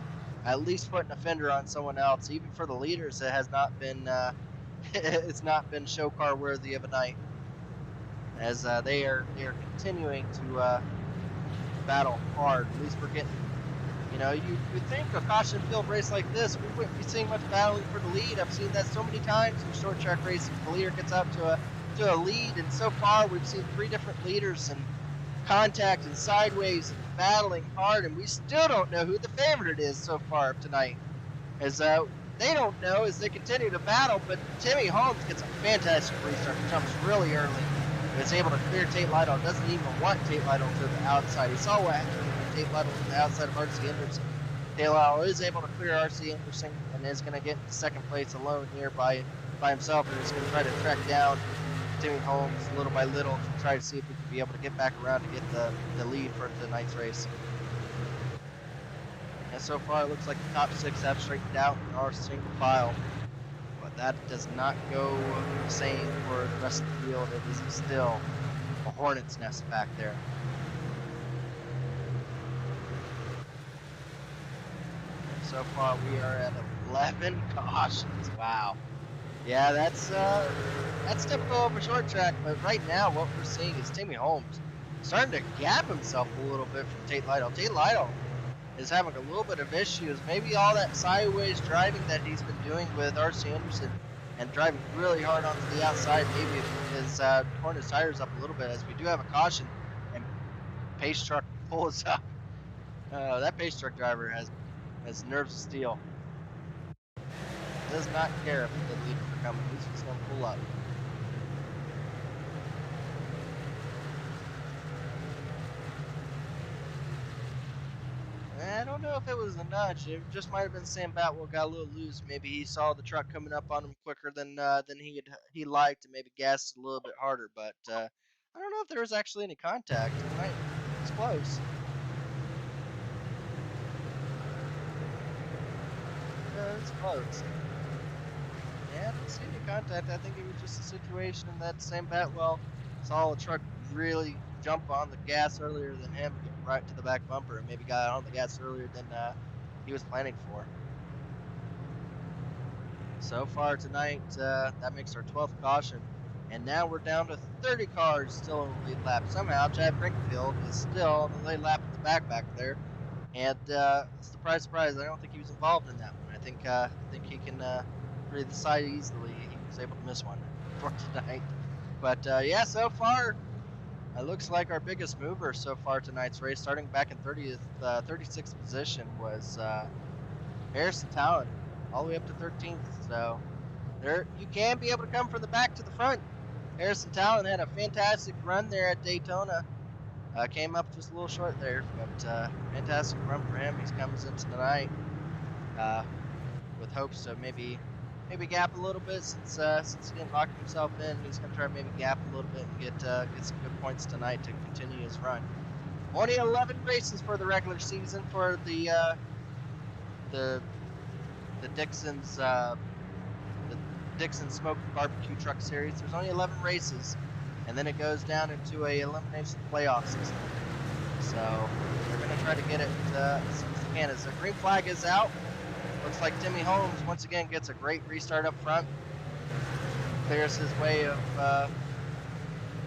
at least putting a fender on someone else. Even for the leaders, it has not been it's not been show car worthy of a night, as they are continuing to battle hard. At least we're getting, you would think a caution field race like this, we wouldn't be seeing much battling for the lead. I've seen that so many times in short track racing. The leader gets out to a lead, and so far we've seen 3 different leaders and contact and sideways and battling hard, and we still don't know who the favorite is so far tonight, as they don't know as they continue to battle. But Timmy Holmes gets a fantastic restart, jumps really early, and is able to clear Tate Lytle. Doesn't even want Tate Lytle to the outside. He saw what happened when Tate Lytle to the outside of R.C. Anderson. Taylor is able to clear RC Anderson and is going to get into second place alone here by himself, and is going to try to track down Timmy Holmes little by little to try to see if we can be able to get back around to get the lead for tonight's race. And so far, it looks like the top 6 have straightened out in our single file. But that does not go the same for the rest of the field. It is still a hornet's nest back there. So far, we are at 11 cautions. Wow. Yeah, that's typical of a short track. But right now, what we're seeing is Timmy Holmes starting to gap himself a little bit from Tate Lytle. Tate Lytle is having a little bit of issues. Maybe all that sideways driving that he's been doing with R.C. Anderson and driving really hard onto the outside maybe is torn his tires up a little bit, as we do have a caution and pace truck pulls up. That pace truck driver has nerves of steel. Does not care if the leaders are coming. He's just going to pull up. I don't know if it was a nudge. It just might have been Sam Batwell got a little loose. Maybe he saw the truck coming up on him quicker than he liked, and maybe gassed a little bit harder. But I don't know if there was actually any contact. It's close. It's close. Yeah, I didn't see any contact. I think it was just a situation that Sam Batwell saw a truck really jump on the gas earlier than him, get right to the back bumper, and maybe got on the gas earlier than he was planning for. So far tonight, that makes our 12th caution, and now we're down to 30 cars still in the lead lap. Somehow, Chad Brinkfield is still on the lead lap at the back there, and surprise, surprise, I don't think he was involved in that one. I think he can breathe the sigh easily. He was able to miss one for tonight. But yeah, so far, it looks like our biggest mover so far tonight's race, starting back in 36th position, was Harrison Talon, all the way up to 13th. So there, you can be able to come from the back to the front. Harrison Talon had a fantastic run there at Daytona. Came up just a little short there, but fantastic run for him. He's coming into tonight with hopes to maybe gap a little bit since he didn't lock himself in. He's going to try to maybe gap a little bit and get some good points tonight to continue his run. Only 11 races for the regular season for the Dixon's the Dixon Smoke Barbecue Truck Series. There's only 11 races, and then it goes down into a elimination playoff system. So they're going to try to get it as soon as they can. As the green flag is out, looks like Timmy Holmes once again gets a great restart up front. Clears his way of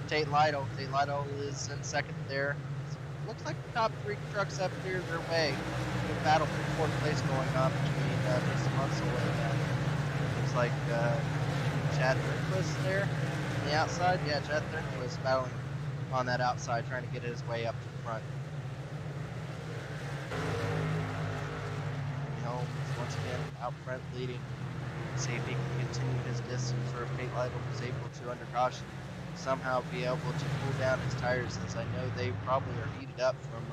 Tate Lytle. Tate Lytle is in second there. Looks like the top 3 trucks have cleared their way. Good battle for 4th place going on between Dixon Munsell and looks like Chad Thornquist there on the outside. Yeah, Chad Thornquist battling on that outside, trying to get his way up to the front. Holmes once again out front leading. See if he can continue his distance, or if Tate Lytle was able to, under caution, somehow be able to cool down his tires, as I know they probably are heated up from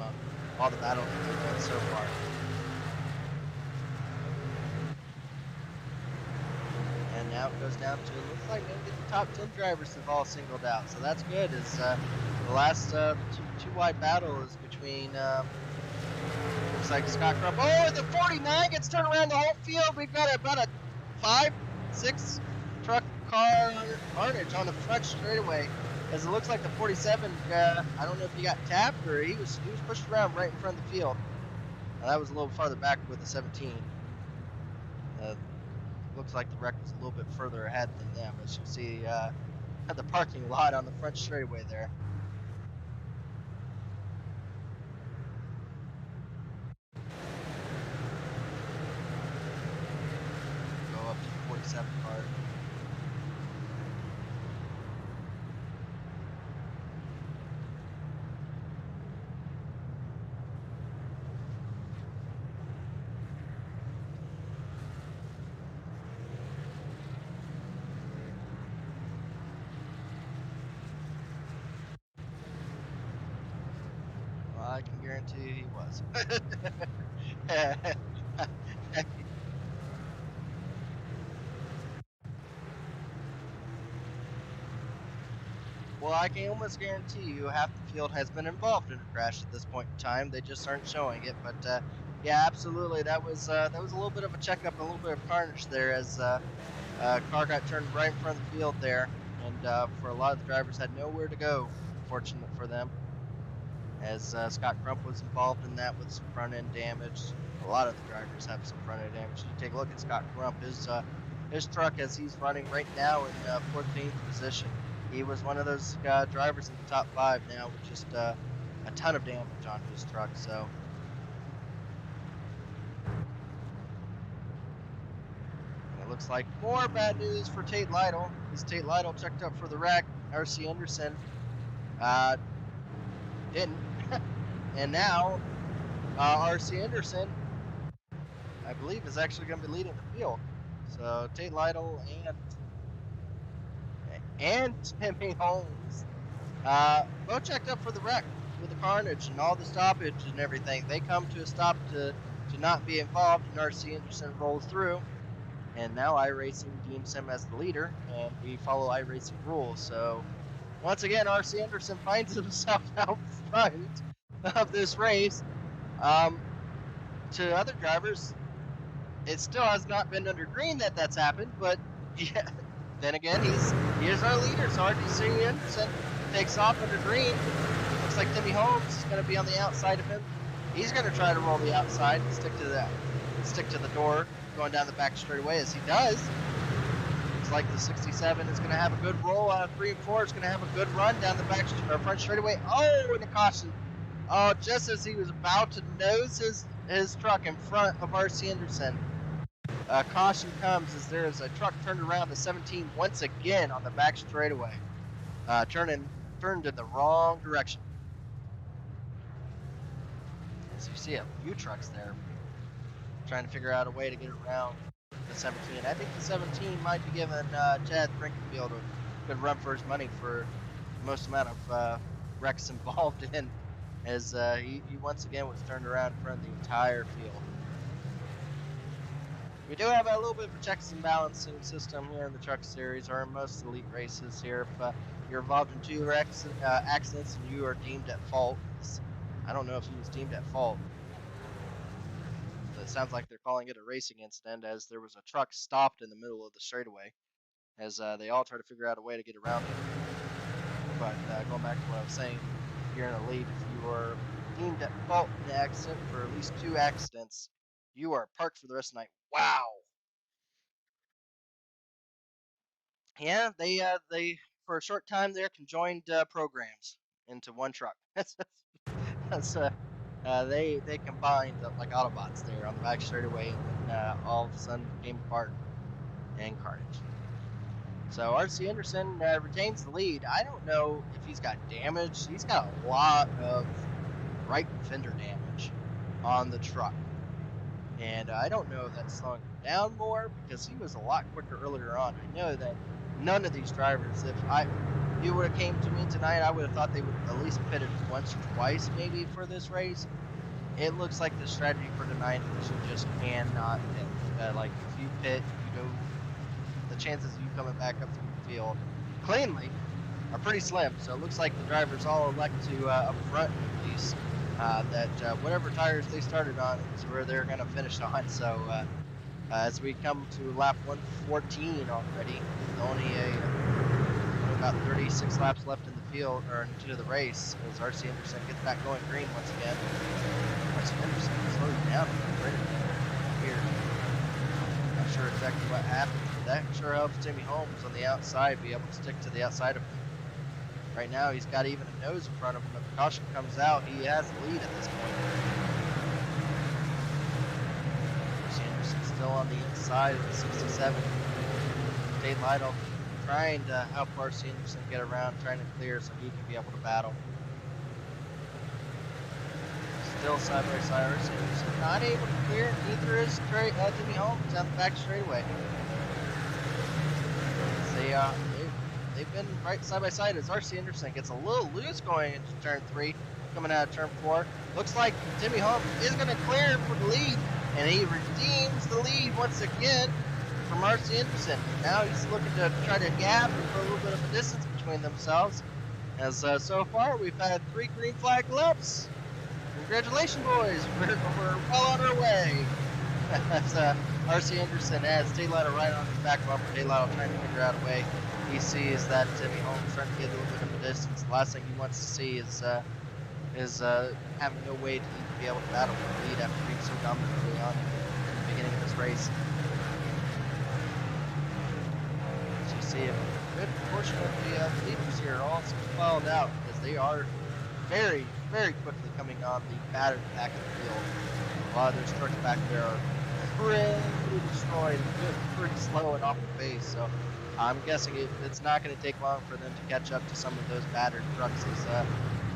all the battle that they've done so far. And now it goes down to, it looks like maybe the top 10 drivers have all singled out, so that's good. As the last two wide battle is between looks like Scott Crump. Oh, the 49 gets turned around the whole field. We've got about a 5-6 truck car carnage on the front straightaway. As it looks like the 47, I don't know if he got tapped or he was pushed around right in front of the field. That was a little farther back with the 17. Looks like the wreck was a little bit further ahead than them, as you see the parking lot on the front straightaway there. Go up to the 47 car. I can guarantee you he was. Well, I can almost guarantee you half the field has been involved in a crash at this point in time. They just aren't showing it. But yeah, absolutely, that was a little bit of a checkup, a little bit of carnage there as car got turned right in front of the field there, and for a lot of the drivers had nowhere to go. Fortunate for them, as Scott Crump was involved in that with some front end damage. A lot of the drivers have some front end damage. You take a look at Scott Crump, his truck as he's running right now in 14th position. He was one of those drivers in the top 5 now with just a ton of damage on his truck. So it looks like more bad news for Tate Lytle. As Tate Lytle checked up for the wreck, R.C. Anderson didn't. And now R.C. Anderson, I believe, is actually going to be leading the field. So Tate Lytle and Timmy Holmes both checked up for the wreck with the carnage and all the stoppage and everything. They come to a stop to not be involved, and R.C. Anderson rolls through. And now iRacing deems him as the leader, and we follow iRacing rules. So once again, R.C. Anderson finds himself out front of this race. To other drivers, it still has not been under green that's happened, but yeah, then again, he is our leader. So R.C. Anderson takes off under green. Looks like Timmy Holmes is going to be on the outside of him. He's going to try to roll the outside and stick to the door going down the back straightaway. As he does, looks like the 67 is going to have a good roll out of 3 and 4. It's going to have a good run down the front straightaway. Oh, and a caution. Oh, just as he was about to nose his truck in front of R.C. Anderson. Caution comes as there is a truck turned around to 17 once again on the back straightaway. Turned in the wrong direction. As you see a few trucks there trying to figure out a way to get around the 17. I think the 17 might be giving Chad Brinkenfield a good run for his money for the most amount of wrecks involved in, as he once again was turned around in front of the entire field. We do have a little bit of a checks and balancing system here in the truck series, or in most elite races here. If you're involved in 2 accidents and you are deemed at fault, I don't know if he was deemed at fault. It sounds like they're calling it a racing incident, as there was a truck stopped in the middle of the straightaway as they all try to figure out a way to get around it. But going back to what I was saying, if you're in a lead, if you are deemed at fault in an accident for at least 2 accidents, you are parked for the rest of the night. Wow. Yeah, they for a short time there conjoined programs into one truck. They combined like Autobots there on the back straightaway, and all of a sudden came apart and carnage. So R.C. Anderson retains the lead. I don't know if he's got damage. He's got a lot of right fender damage on the truck. And I don't know if that's slowing him down more, because he was a lot quicker earlier on. I know that none of these drivers, if you would have came to me tonight, I would have thought they would have at least pitted once or twice maybe for this race. It looks like the strategy for tonight is you just cannot pit. Like if you pit, you go, the chances of you coming back up through the field cleanly are pretty slim. So it looks like the drivers all elect to up front at least that whatever tires they started on is where they're going to finish on. So as we come to lap 114 already, only about 36 laps left in the field, or into the race, as R.C. Anderson gets back going green once again. R.C. Anderson slows down right here. Not sure exactly what happened, but that sure helps Timmy Holmes on the outside be able to stick to the outside of him. Right now, he's got even a nose in front of him. If the caution comes out, he has the lead at this point. R.C. Anderson still on the inside of the 67. Tate Lytle trying to help R.C. Anderson get around, trying to clear so he can be able to battle. Still side by side, R.C. Anderson not able to clear, neither is Timmy Holmes down the back straightaway. They've been right side by side as R.C. Anderson gets a little loose going into turn 3, coming out of turn 4. Looks like Timmy Holmes is going to clear for the lead, and he redeems the lead once again from R.C. Anderson. Now he's looking to try to gap and put a little bit of a distance between themselves. As so far, we've had 3 green flag laps. Congratulations, boys. We're well on our way. As R.C. Anderson has Tate Lytle right on his back bumper. Tate Lytle trying to figure out a way. He sees that Timmy Holmes starting to get a little bit of a distance. The last thing he wants to see is having no way to even be able to battle for the lead after being so dominant early on in the beginning of this race. As you see, a good portion of the leaders here are all filed out because they are very, very quickly coming on the battered back of the field. A lot of those trucks back there are pretty destroyed, pretty slow and off the pace. So I'm guessing it's not going to take long for them to catch up to some of those battered trucks, as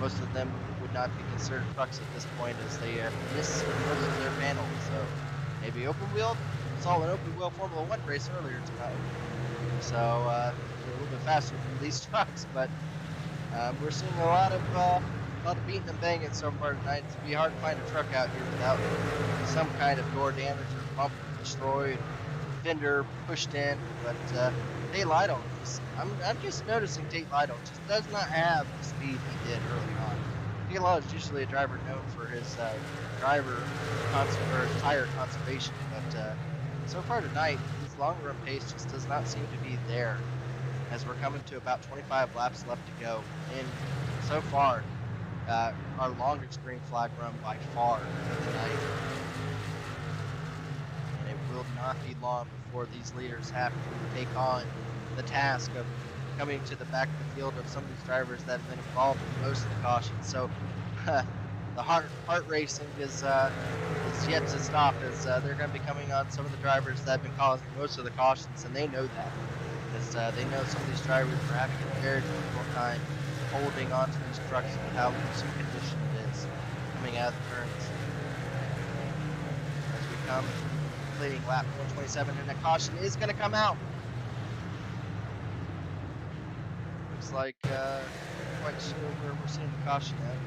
most of them would not be considered trucks at this point, as they miss most of their panels. So maybe open wheel. Saw an open wheel Formula 1 race earlier tonight, so a little bit faster than these trucks. But we're seeing a lot of beating and banging so far tonight. It's be hard to find a truck out here without some kind of door damage or bumper destroyed, fender pushed in. But Tate Lytle, I'm just noticing Tate Lytle just does not have the speed he did early on. Tate Lytle is usually a driver known for his tire conservation, but so far tonight, his long run pace just does not seem to be there. As we're coming to about 25 laps left to go, and so far, our longest green flag run by far tonight. And it will not be long before these leaders have to take on the task of coming to the back of the field of some of these drivers that have been involved in most of the cautions. So the heart racing is yet to stop, as they're going to be coming on some of the drivers that have been causing most of the cautions, and they know that. Because they know some of these drivers are having a very difficult time holding on to these trucks and how loosened condition it is coming out of the turns. As we come completing lap 127, and a caution is going to come out. Looks like quite sure where we're seeing the caution at.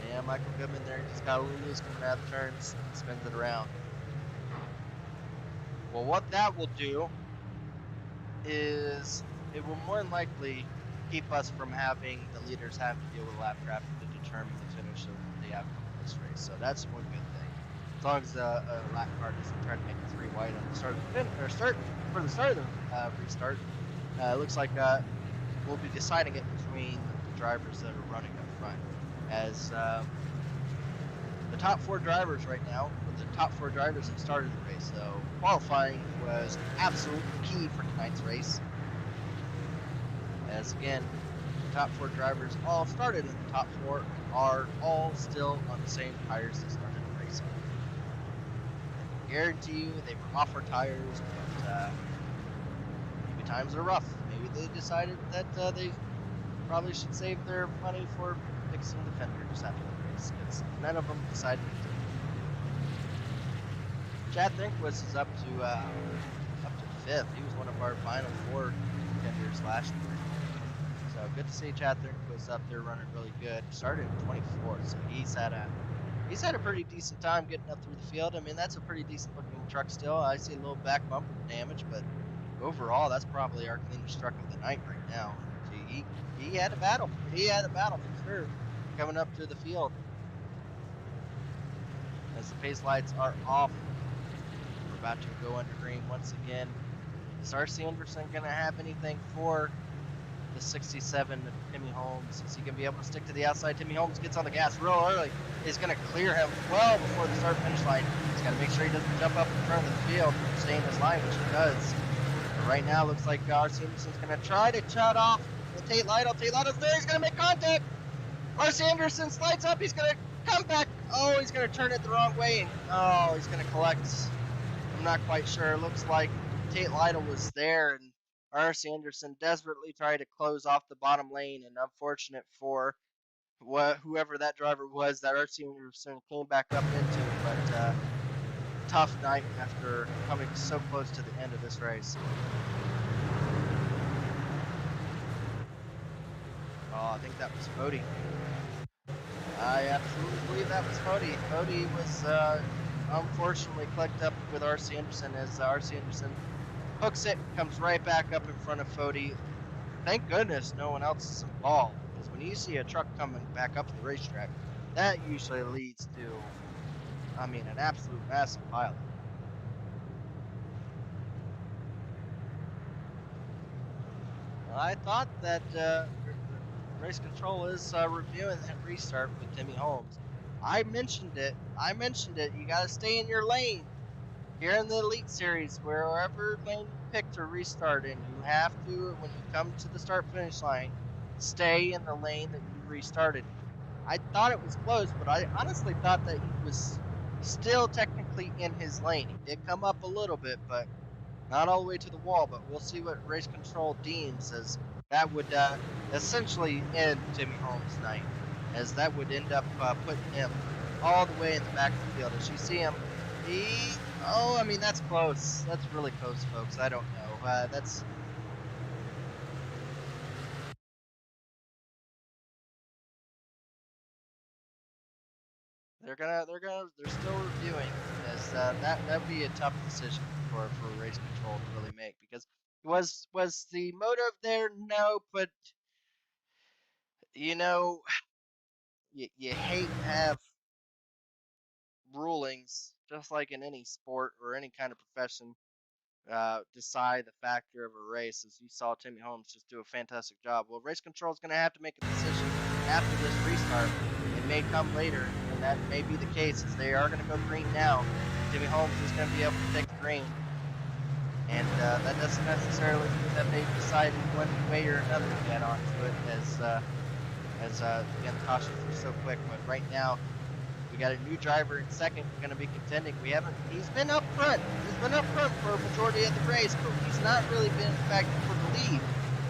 Yeah, Michael Goodman there just got a little loose coming out of the turns, spins it around. Well, what that will do is it will more than likely keep us from having the leaders have to deal with lap traffic to determine the finish of the outcome of this race. So that's one good thing. As long as a lap car doesn't try to make it 3 wide on the start of the start of the restart. It looks like we'll be deciding it between the drivers that are running up front, as the top 4 drivers right now, the top 4 drivers have started the race. So qualifying was absolutely key for tonight's race. As again, the top 4 drivers all started in the top 4 and are all still on the same tires they started the race on. I guarantee you they were offer tires, but maybe times are rough. Maybe they decided that they probably should save their money for fixing the fenders after the race, because none of them decided to. Chad Thinkwas is up to 5th. He was one of our final 4 contenders last year. So good to see Chad Thinkwas up there running really good. Started in 24th, so he's had a pretty decent time getting up through the field. I mean, that's a pretty decent looking truck still. I see a little back bumper damage, but overall, that's probably our cleanest truck of the night right now. He had a battle. He had a battle for sure coming up to the field. As the pace lights are off, we're about to go under green once again. Is R.C. Anderson going to have anything for the 67 of Timmy Holmes? Is he going to be able to stick to the outside? Timmy Holmes gets on the gas real early. He's going to clear him well before the start-finish line. He's got to make sure he doesn't jump up in front of the field and stay in his line, which he does. But right now, looks like R.C. Anderson's going to try to shut off with Tate Lytle. Tate Lytle's there. He's going to make contact. R.C. Anderson slides up. He's going to come back. Oh, he's going to turn it the wrong way. And, oh, he's going to collect. I'm not quite sure. It looks like Tate Lytle was there, and R.C. Anderson desperately tried to close off the bottom lane, and unfortunate for whoever that driver was that R.C. Anderson came back up into. But tough night after coming so close to the end of this race. Oh, I think that was Cody. I absolutely believe that was Fody. Fody was unfortunately clicked up with R.C. Anderson as R.C. Anderson hooks it, comes right back up in front of Fody. Thank goodness no one else is involved, because when you see a truck coming back up the racetrack, that usually leads to, I mean, an absolute massive pileup. I thought that race control is reviewing that restart with Timmy Holmes. I mentioned it. You got to stay in your lane. Here in the Elite Series, wherever lane you pick to restart in, you have to, when you come to the start-finish line, stay in the lane that you restarted. I thought it was closed, but I honestly thought that he was still technically in his lane. He did come up a little bit, but not all the way to the wall. But we'll see what race control deems, as that would essentially end Timmy Holmes' night, as that would end up putting him all the way in the back of the field. As you see him, I mean, that's close. That's really close, folks. I don't know. They're still reviewing, as that would be a tough decision for race control to really make, because was the motive there? No, but you know, you hate to have rulings, just like in any sport or any kind of profession, decide the factor of a race. As you saw Timmy Holmes just do a fantastic job. Well, race control is going to have to make a decision after this restart. It may come later, and that may be the case, as they are going to go green now. Timmy Holmes is going to be able to take the green, and that doesn't necessarily mean that they've decided one way or another to get onto it, as again, the cautions are so quick. But right now, we got a new driver in second, going to be contending. He's been up front. He's been up front for a majority of the race, but he's not really been back for the lead.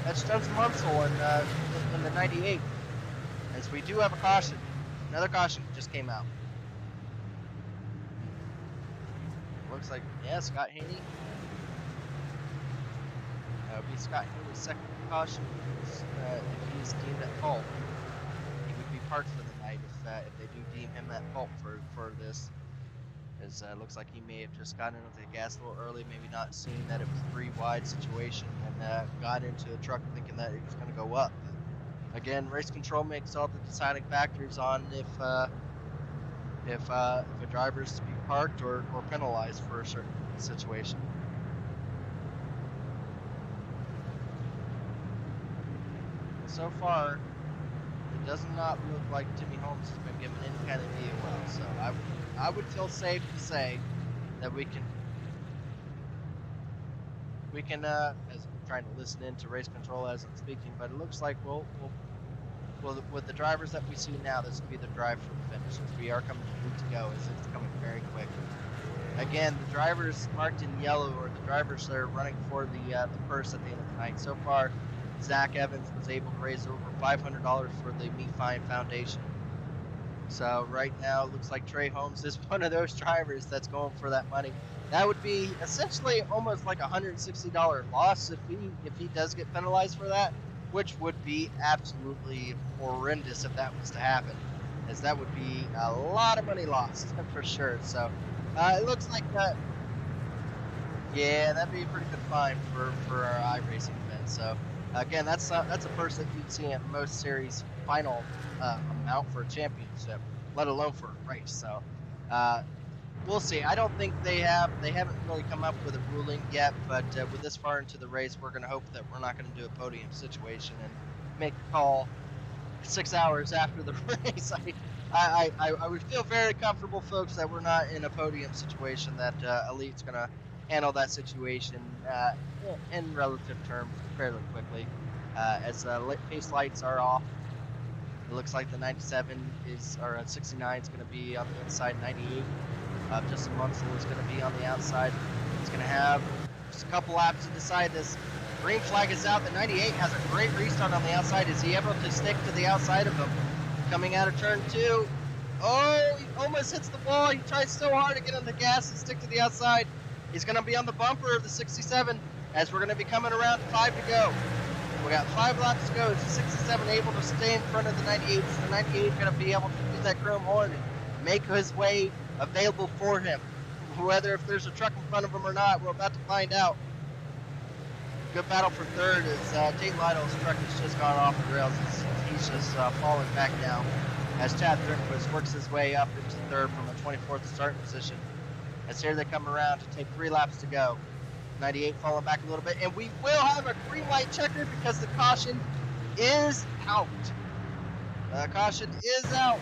That's Justin Munsell in the 98. As we do have a caution. Another caution just came out. Looks like, yeah, Scott Haney. That would be Scott Haney's second caution, if he's deemed at fault. He would be parked for the night if they do deem him at fault for this. As looks like he may have just gotten into the gas a little early, maybe not seeing that it was a 3-wide situation, and got into a truck thinking that it was going to go up. But again, race control makes all the deciding factors on if a driver is to be parked or penalized for a certain situation. So far, it does not look like Timmy Holmes has been given any kind of DOL, so I would feel safe to say that we can as I'm trying to listen into race control as I'm speaking, but it looks like we'll with the drivers that we see now, this will be the drive for the finish, as we are coming to go, as it's coming very quick. Again, the drivers marked in yellow are the drivers that are running for the purse at the end of the night. So far, Zach Evans was able to raise over $500 for the Me Fine Foundation. So right now, it looks like Trey Holmes is one of those drivers that's going for that money. That would be essentially almost like a $160 loss if he does get penalized for that, which would be absolutely horrendous if that was to happen, as that would be a lot of money lost for sure. So it looks like yeah, that'd be a pretty good fine for our iRacing event. So again, that's a purse that you'd see in most series final amount for a championship, let alone for a race. So we'll see. I don't think they haven't really come up with a ruling yet, but with this far into the race, we're going to hope that we're not going to do a podium situation and make a call 6 hours after the race. I would feel very comfortable, folks, that we're not in a podium situation, that Elite's going to handle that situation in relative terms fairly quickly, as pace lights are off. It looks like the 97 or 69 is going to be on the inside, 98. Justin Munsell is going to be on the outside. He's going to have just a couple laps to decide this. Green flag is out. The 98 has a great restart on the outside. Is he able to stick to the outside of him? Coming out of turn 2. Oh, he almost hits the wall. He tries so hard to get on the gas and stick to the outside. He's going to be on the bumper of the 67, as we're going to be coming around 5 to go. We got 5 laps to go. Is the 67 able to stay in front of the 98? Is the 98 going to be able to that chrome horn and make his way available for him. Whether if there's a truck in front of him or not, we're about to find out. Good battle for third as Tate Lytle's truck has just gone off the rails. He's just falling back down as Chad Thornquist works his way up into third from a 24th starting position. As here they come around to take 3 laps to go. 98 falling back a little bit, and we will have a green-white checker because the caution is out. Caution is out.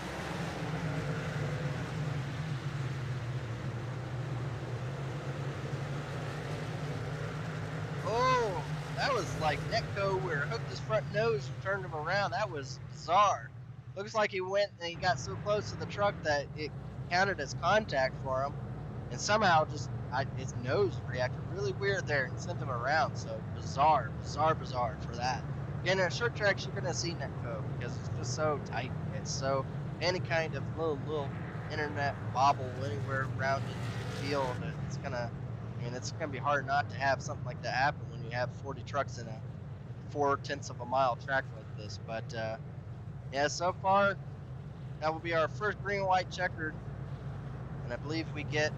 Oh, that was like Netco where hooked his front nose and turned him around. That was bizarre. Looks like he went and he got so close to the truck that it counted as contact for him, and somehow just his nose reacted really weird there and sent him around. So bizarre for that. Again, in short tracks, you're gonna see Netco because it's just so tight. It's so any kind of little internet bobble anywhere around in the field, it's gonna be hard not to have something like that happen when you have 40 trucks in a 0.4 of a mile track like this. But yeah, so far that will be our first green and white checkered, and I believe we get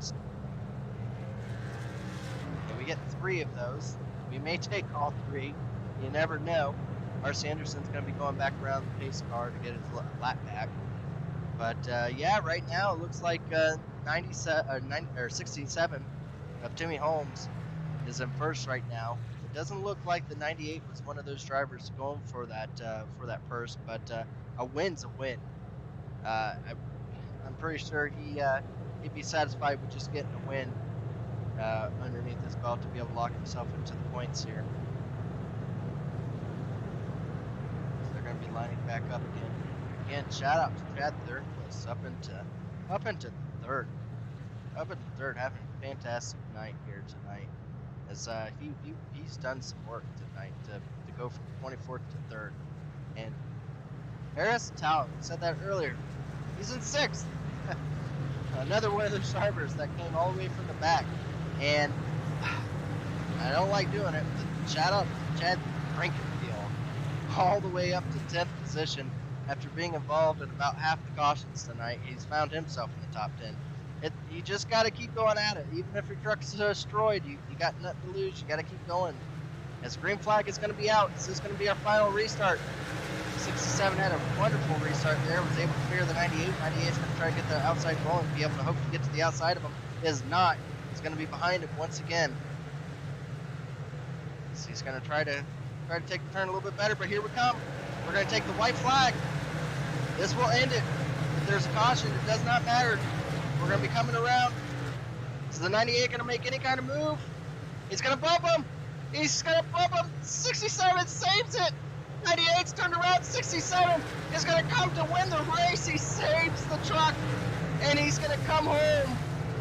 3 of those. We may take all 3. You never know. R.C. Anderson's going to be going back around the pace car to get his lap back. But yeah, right now it looks like 67 of Timmy Holmes is in first right now. It doesn't look like the 98 was one of those drivers going for that purse, but a win's a win. I'm pretty sure he'd be satisfied with just getting a win underneath his belt to be able to lock himself into the points here. So they're going to be lining back up again. Again, shout out to Chad Thornquist up into third. Up into third, having a fantastic night here tonight. As he's done some work tonight to go from 24th to third. And Harris Talent, we said that earlier, he's in 6th. Another one of those drivers that came all the way from the back. And I don't like doing it, but shout out to Chad Frankenfield, all the way up to 10th position after being involved in about half the cautions tonight. He's found himself in the top 10. You just got to keep going at it. Even if your truck's destroyed, you got nothing to lose. You got to keep going. As green flag is going to be out, this is going to be our final restart. 67 had a wonderful restart there, was able to clear the 98. 98 is going to try to get the outside roll and be able to hopefully get to the outside of him. Is not. He's going to be behind him once again. So he's going to try to take the turn a little bit better, but here we come. We're going to take the white flag. This will end it. If there's a caution, it does not matter. We're going to be coming around. Is the 98 going to make any kind of move? He's going to bump him. He's going to bump him. 67 saves it. 98's turned around. 67 is going to come to win the race. He saves the truck, and he's going to come home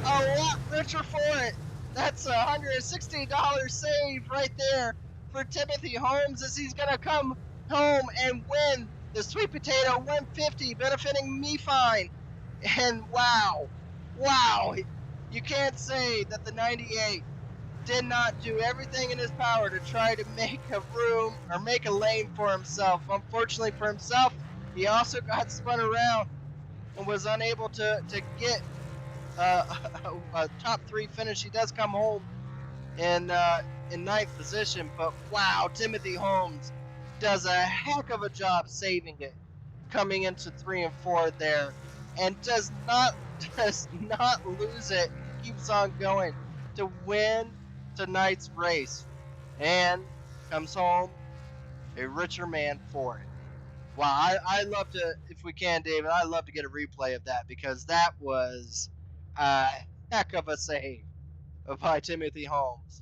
a lot richer for it. That's a $160 save right there for Timothy Holmes, as he's going to come home and win the Sweet Potato 150, benefiting me fine. And wow, you can't say that the 98 did not do everything in his power to try to make a room or make a lane for himself. Unfortunately for himself, he also got spun around and was unable to get a top 3 finish. He does come home in 9th position, but wow, Timothy Holmes does a heck of a job saving it, coming into 3 and 4 there, and does not lose it. Keeps on going to win tonight's race, and comes home a richer man for it. Wow, I love to, if we can, David, I'd love to get a replay of that, because that was a heck of a save by Timothy Holmes.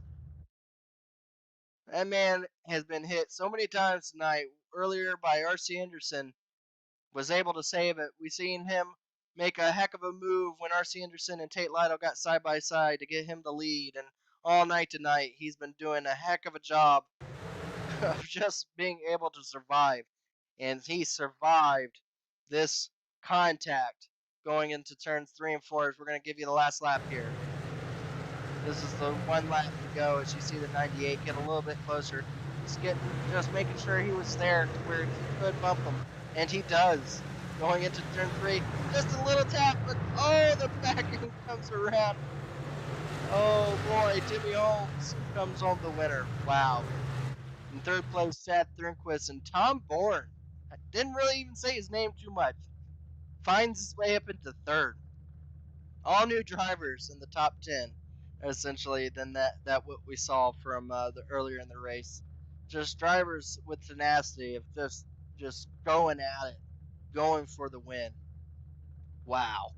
That man has been hit so many times tonight. Earlier by R.C. Anderson, was able to save it. We seen him make a heck of a move when R.C. Anderson and Tate Lytle got side by side to get him the lead, and all night tonight he's been doing a heck of a job of just being able to survive. And he survived this contact going into turns 3 and 4. As we're going to give you the last lap here. This is the one lap to go, as you see the 98 get a little bit closer. Just making sure he was there to where he could bump him. And he does. going into turn 3. Just a little tap, but oh, the back end comes around. Oh boy, Timmy Holmes comes home the winner. Wow. In third place, Chad Thornquist and Tom Bourne. I didn't really even say his name too much. Finds his way up into third. All new drivers in the top 10, essentially, than that what we saw from the earlier in the race. Just drivers with tenacity of just going at it, going for the win. Wow.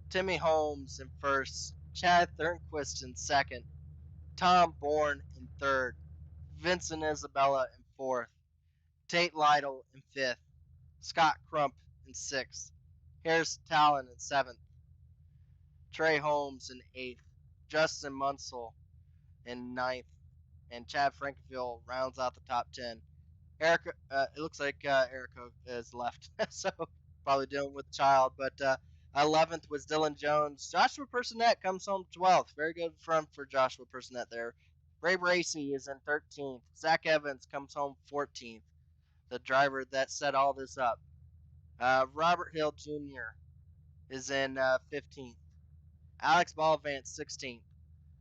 Timmy Holmes in first, Chad Thornquist in second, Tom Bourne in third, Vincent Isabella in fourth, Tate Lytle in fifth, Scott Crump in sixth, Harris Talon in seventh, Trey Holmes in eighth, Justin Munsell in ninth, and Chad Frankville rounds out the top 10. Erica, it looks like Erica is left, so probably dealing with the child. But 11th was Dylan Jones. Joshua Personette comes home 12th. Very good front for Joshua Personette there. Ray Bracey is in 13th. Zach Evans comes home 14th. The driver that set all this up. Robert Hill Jr. is in 15th. Alex Ballvant 16th.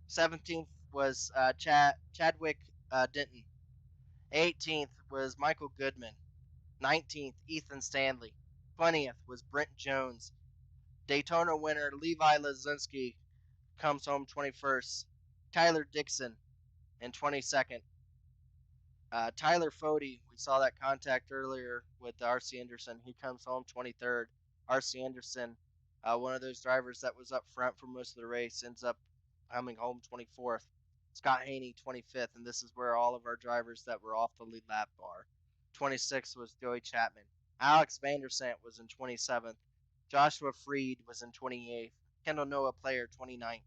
17th was Chadwick Denton. 18th was Michael Goodman. 19th, Ethan Stanley. 20th was Brent Jones. Daytona winner Levi Lazinski comes home 21st. Tyler Dixon in 22nd. Tyler Fody, we saw that contact earlier with R.C. Anderson. He comes home 23rd. R.C. Anderson, one of those drivers that was up front for most of the race, ends up coming home 24th. Scott Haney 25th, and this is where all of our drivers that were off the lead lap are. 26th was Joey Chapman. Alex Vandersant was in 27th. Joshua Freed was in 28th. Kendall Noah Player 29th.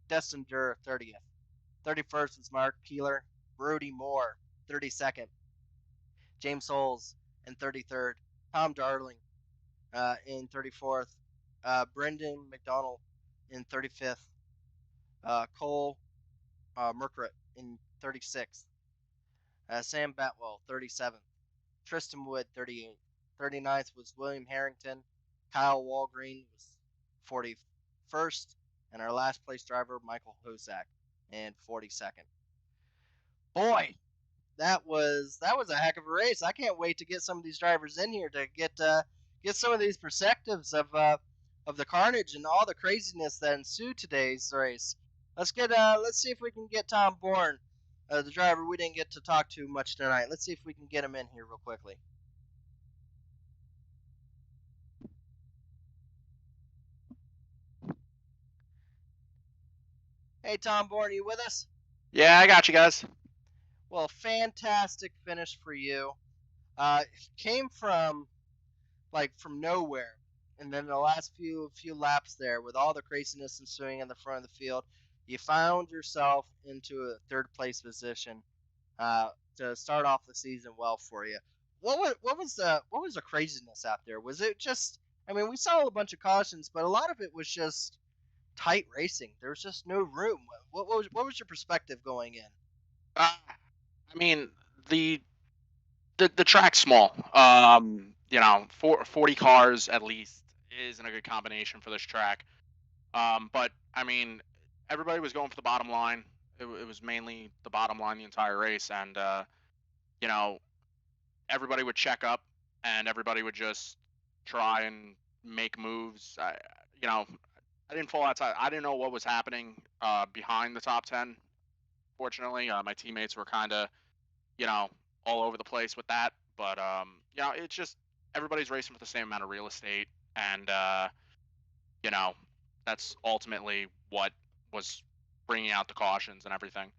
Destin Durr 30th. 31st was Mark Keeler. Brody Moore 32nd. James Holes in 33rd. Tom Darling in 34th. Brendan McDonald in 35th. Cole Merkert in 36th. Sam Batwell 37th. Tristan Wood 38th. 39th was William Harrington. Kyle Walgreen was 41st. And our last place driver, Michael Hosak, in 42nd. Boy, that was a heck of a race. I can't wait to get some of these drivers in here to get some of these perspectives of the carnage and all the craziness that ensued today's race. Let's see if we can get Tom Bourne, the driver we didn't get to talk to much tonight. Let's see if we can get him in here real quickly. Hey Tom Bourne, are you with us? Yeah, I got you guys. Well, fantastic finish for you. Came from nowhere, and then the last few laps there, with all the craziness ensuing in the front of the field, you found yourself into a third place position to start off the season well for you. What was the craziness out there? Was it just? I mean, we saw a bunch of cautions, but a lot of it was just tight racing. There was just no room. What was your perspective going in? I mean, the track's small. 40 cars at least isn't a good combination for this track. But I mean, everybody was going for the bottom line. It was mainly the bottom line the entire race, and everybody would check up, and everybody would just try and make moves. I didn't fall outside. I didn't know what was happening behind the top 10. Fortunately, my teammates were kind of, all over the place with that. But it's just everybody's racing for the same amount of real estate, and that's ultimately what was bringing out the cautions and everything.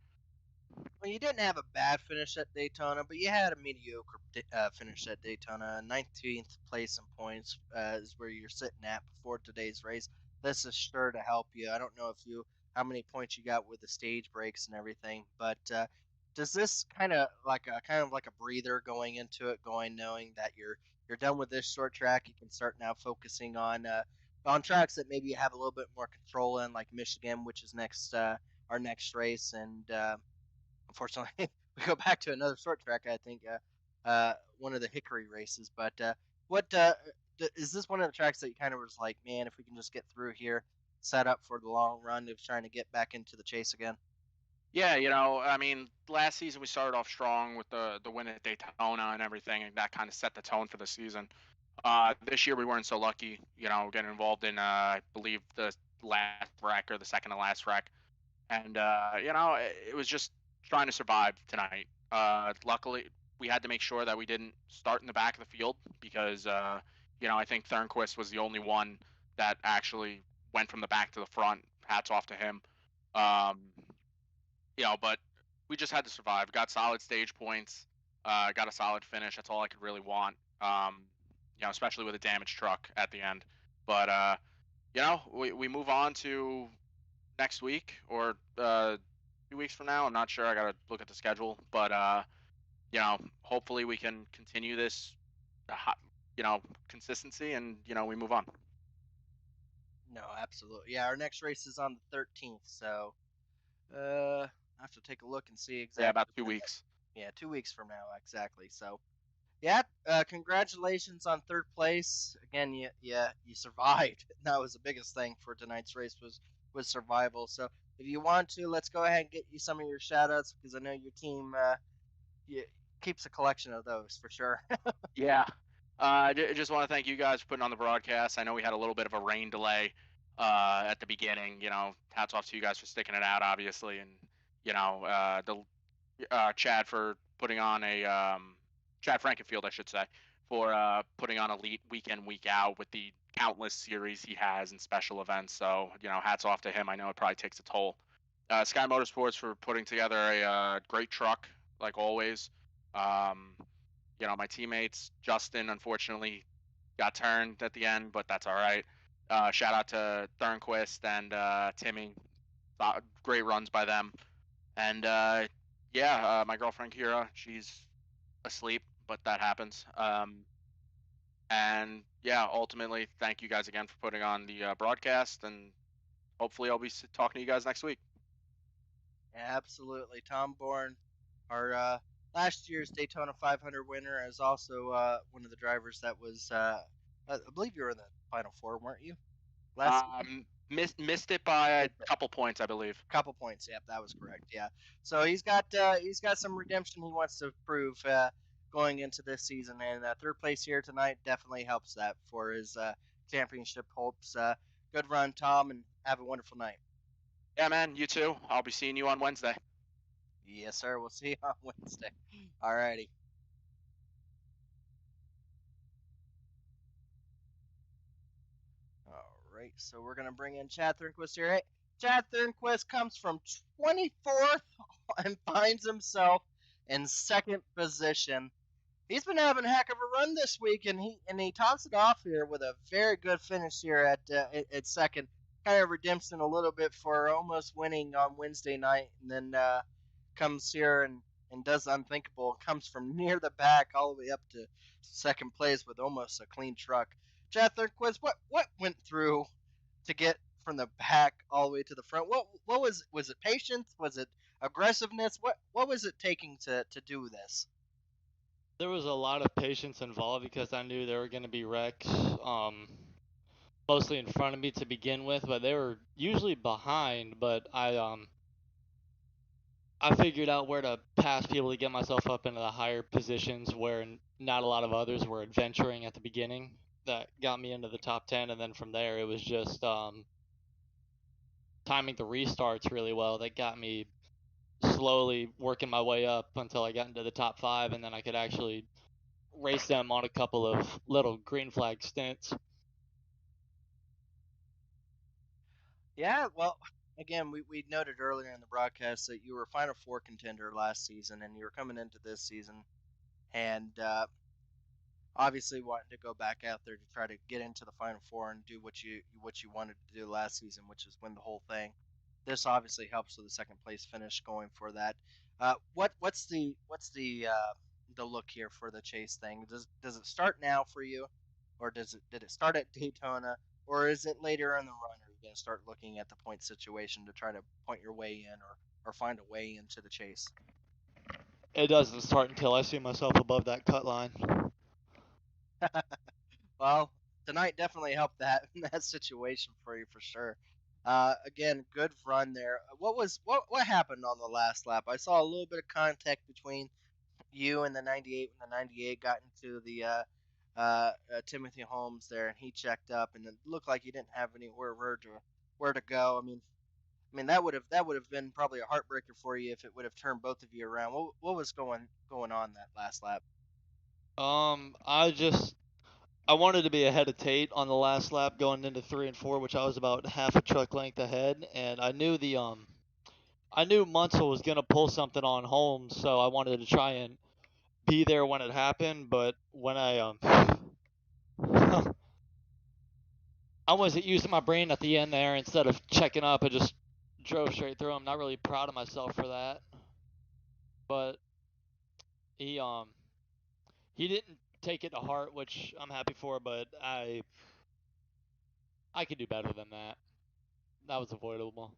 Well, you didn't have a bad finish at Daytona, but you had a mediocre finish at Daytona. 19th place in points is where you're sitting at before today's race. This is sure to help you. I don't know how many points you got with the stage breaks and everything, but does this kind of like a breather going into it, knowing that you're done with this short track, you can start now focusing on tracks that maybe you have a little bit more control in, like Michigan, which is next our next race, and unfortunately, we go back to another short track. I think one of the Hickory races. But what is this one of the tracks that you kind of was like, man, if we can just get through here, set up for the long run of trying to get back into the chase again? Yeah, I mean, last season we started off strong with the win at Daytona and everything, and that kind of set the tone for the season. This year we weren't so lucky, getting involved in I believe the last wreck or the second to last wreck, and it was just trying to survive tonight. Luckily, we had to make sure that we didn't start in the back of the field because I think Thornquist was the only one that actually went from the back to the front. Hats off to him. Um, but we just had to survive. Got solid stage points. Got a solid finish. That's all I could really want. Especially with a damaged truck at the end. But we move on to next week or 2 weeks from now. I'm not sure. I gotta look at the schedule. But hopefully we can continue this, consistency, and we move on. No, absolutely. Yeah, our next race is on the 13th, so I have to take a look and see exactly. Yeah, about 2 weeks. Yeah, 2 weeks from now, exactly. So, yeah, congratulations on third place. Again, you survived. That was the biggest thing for tonight's race was survival. So, if you want to, let's go ahead and get you some of your shout-outs because I know your team keeps a collection of those for sure. Yeah. I just want to thank you guys for putting on the broadcast. I know we had a little bit of a rain delay at the beginning. Hats off to you guys for sticking it out, obviously, and Chad for putting on Chad Frankenfield, I should say, for putting on Elite week in, week out with the countless series he has and special events. So hats off to him. I know it probably takes a toll. Sky Motorsports for putting together a great truck like always. My teammates, Justin, unfortunately got turned at the end, but that's all right. Shout out to Thornquist and Timmy. Great runs by them. And my girlfriend Kira, she's asleep, but that happens. And yeah, ultimately, thank you guys again for putting on the broadcast, and hopefully I'll be talking to you guys next week. Absolutely. Tom Bourne, our last year's Daytona 500 winner, is also one of the drivers that was, I believe you were in the Final Four, weren't you? Missed it by a couple points, I believe. Couple points, yep, that was correct. Yeah, so he's got some redemption he wants to prove going into this season, and third place here tonight definitely helps that for his championship hopes. Good run, Tom, and have a wonderful night. Yeah, man, you too. I'll be seeing you on Wednesday. Yes, sir. We'll see you on Wednesday. Alrighty. Alright, so we're going to bring in Chad Thornquist here. Hey, Chad Thornquist comes from 24th and finds himself in second position. He's been having a heck of a run this week, and he tops it off here with a very good finish here at second. Kind of redemption a little bit for almost winning on Wednesday night, and then comes here and does the unthinkable. Comes from near the back all the way up to second place with almost a clean truck. Chad Thornquist, what went through to get from the back all the way to the front? What was it patience? Was it aggressiveness? What was it taking to do this? There was a lot of patience involved because I knew there were going to be wrecks, mostly in front of me to begin with, but they were usually behind. But I figured out where to pass people to get myself up into the higher positions where not a lot of others were adventuring at the beginning. That got me into the top 10, and then from there it was just timing the restarts really well that got me slowly working my way up until I got into the top 5, and then I could actually race them on a couple of little green flag stints. Yeah, well, again, we noted earlier in the broadcast that you were a Final Four contender last season, and you were coming into this season, and obviously wanting to go back out there to try to get into the Final Four and do what you wanted to do last season, which is win the whole thing. This obviously helps with the second place finish going for that. What's the look here for the chase thing? Does it start now for you, or did it start at Daytona, or is it later in the run? Are you going to start looking at the point situation to try to point your way in, or find a way into the chase? It doesn't start until I see myself above that cut line. Well, tonight definitely helped that that situation for you for sure. Again, good run there. What happened on the last lap? I saw a little bit of contact between you and the 98 when the 98 got into the Timothy Holmes there, and he checked up, and it looked like he didn't have anywhere where to go. I mean that would have been probably a heartbreaker for you if it would have turned both of you around. What was going on that last lap? I wanted to be ahead of Tate on the last lap going into 3 and 4, which I was about half a truck length ahead, and I knew Munsell was gonna pull something on Holmes, so I wanted to try and be there when it happened. But when I wasn't using my brain at the end there, instead of checking up, I just drove straight through him. Not really proud of myself for that, but he he didn't take it to heart, which I'm happy for. But I could do better than that. That was avoidable.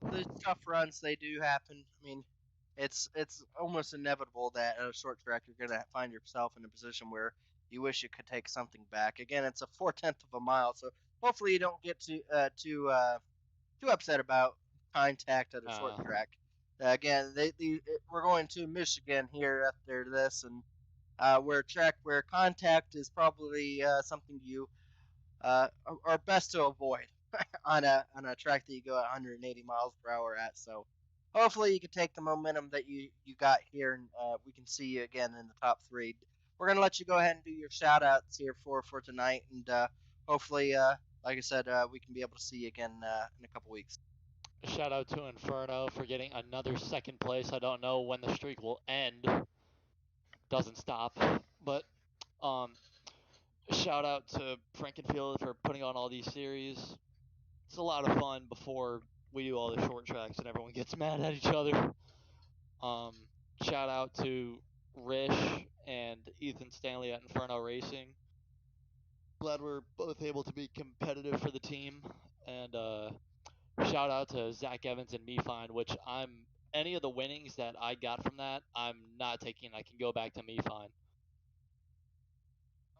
The tough runs they do happen. I mean, it's almost inevitable that at a short track you're gonna find yourself in a position where you wish you could take something back. Again, it's a 4/10 of a mile, so hopefully you don't get too upset about contact at a short Uh, track. Again, we're going to Michigan here after this, and where contact is probably something you are best to avoid on a track that you go at 180 miles per hour at. So hopefully you can take the momentum that you got here, and we can see you again in the top three. We're gonna let you go ahead and do your shout outs here for tonight, and hopefully, like I said, we can be able to see you again in a couple weeks. Shout out to Inferno for getting another second place. I don't know when the streak will end. Doesn't stop. But um, shout out to Frankenfield for putting on all these series. It's a lot of fun before we do all the short tracks and everyone gets mad at each other. Um, Shout out to Rish and Ethan Stanley at Inferno Racing. Glad we're both able to be competitive for the team. And shout out to Zach Evans and Me Find, which any of the winnings that I got from that, I'm not taking. I can go back to Me Find.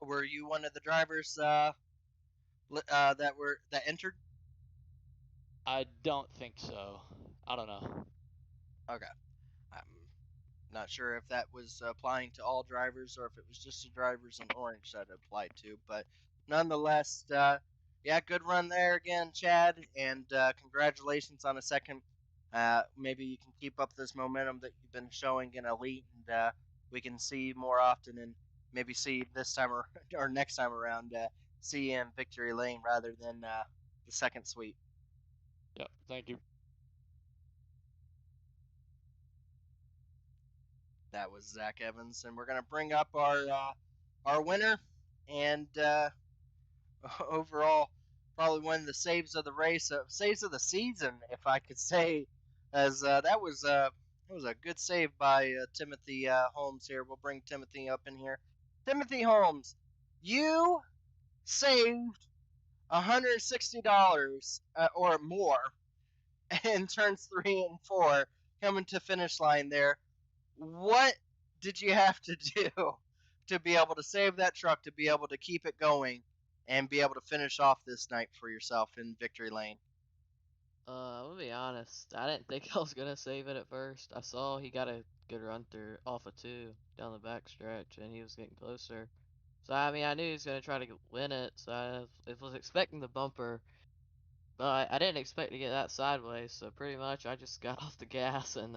Were you one of the drivers that entered? I don't think so. I don't know. Okay. I'm not sure if that was applying to all drivers or if it was just the drivers in orange that it applied to, but nonetheless, yeah, good run there again, Chad, and congratulations on a second. Maybe you can keep up this momentum that you've been showing in Elite, and we can see you more often, and maybe see this time or next time around, see you in Victory Lane rather than the second suite. Yep. Thank you. That was Zach Evans, and we're gonna bring up our winner, and overall probably one of the saves of the race, saves of the season, if I could say, as that was a good save by Timothy Holmes here. We'll bring Timothy up in here. Timothy Holmes, you saved $160 or more in turns 3 and 4, coming to finish line there. What did you have to do to be able to save that truck, to be able to keep it going, and be able to finish off this night for yourself in victory lane? I'm gonna be honest. I didn't think I was gonna save it at first. I saw he got a good run through off of two down the back stretch, and he was getting closer. So I mean, I knew he was gonna try to win it. So I was expecting the bumper, but I didn't expect to get that sideways. So pretty much, I just got off the gas and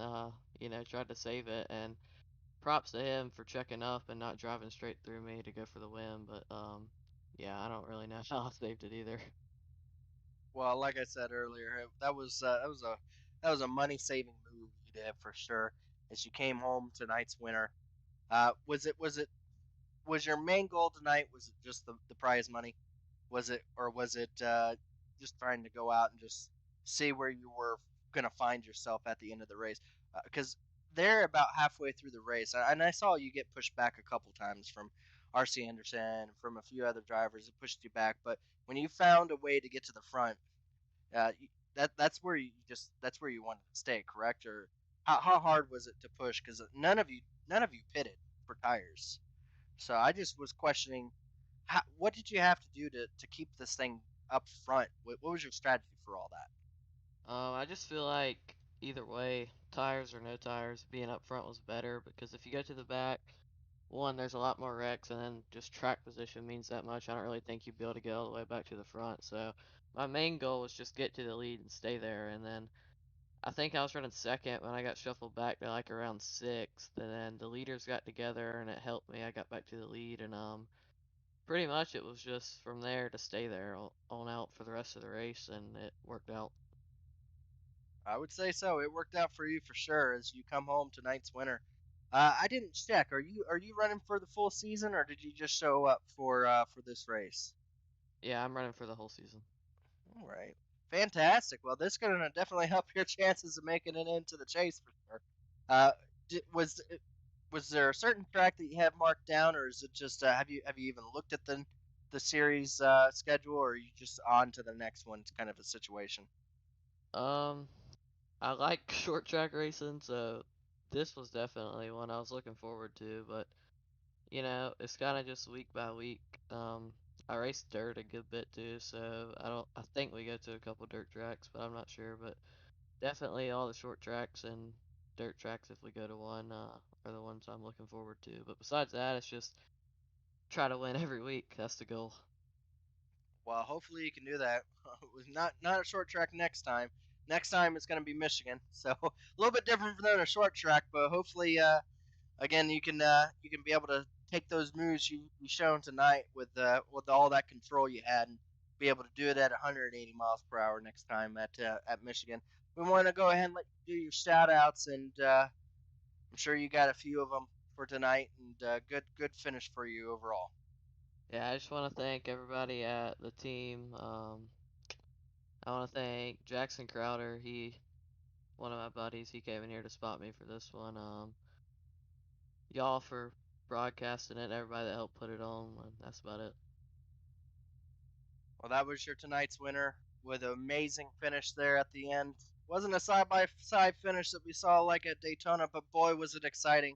tried to save it. And props to him for checking up and not driving straight through me to go for the win. But yeah, I don't really know how I saved it either. Well, like I said earlier, that was a money saving move you did for sure. As you came home tonight's winner, was your main goal tonight? Was it just the prize money? Was it just trying to go out and just see where you were gonna find yourself at the end of the race? Because they're about halfway through the race, and I saw you get pushed back a couple times from RC Anderson, from a few other drivers that pushed you back. But when you found a way to get to the front, that's where you wanted to stay, correct? Or how hard was it to push? Because none of you pitted for tires. So I just was questioning what did you have to do to keep this thing up front? What was your strategy for all that? I just feel like either way, tires or no tires, being up front was better because if you go to the back, one, there's a lot more wrecks, and then just track position means that much. I don't really think you'd be able to get all the way back to the front. So my main goal was just get to the lead and stay there. And then I think I was running second when I got shuffled back to like around sixth, and then the leaders got together and it helped me. I got back to the lead, and pretty much it was just from there to stay there on out for the rest of the race, and it worked out. I would say so. It worked out for you for sure as you come home tonight's winner. I didn't check. Are you running for the full season, or did you just show up for this race? Yeah, I'm running for the whole season. All right, fantastic. Well, this is gonna definitely help your chances of making it into the chase for sure. Uh, was there a certain track that you have marked down, or is it just have you even looked at the series schedule, or are you just on to the next one? It's kind of a situation. Um, I like short track racing, so this was definitely one I was looking forward to, but it's kind of just week by week. I raced dirt a good bit too, so I think we go to a couple dirt tracks, but I'm not sure, but definitely all the short tracks and dirt tracks if we go to one are the ones I'm looking forward to. But besides that, it's just try to win every week. That's the goal. Well, hopefully you can do that. Not a short track next time. Next time it's going to be Michigan, so a little bit different than a short track, but hopefully again you can be able to take those moves you shown tonight with all that control you had and be able to do it at 180 miles per hour next time at Michigan. We want to go ahead and let you do your shout outs, and I'm sure you got a few of them for tonight, and good finish for you overall. Yeah, I just want to thank everybody at the team. I want to thank Jackson Crowder. One of my buddies, he came in here to spot me for this one. Y'all for broadcasting it, everybody that helped put it on, and that's about it. Well, that was your tonight's winner with an amazing finish there at the end. Wasn't a side by side finish that we saw like at Daytona, but boy, was it exciting.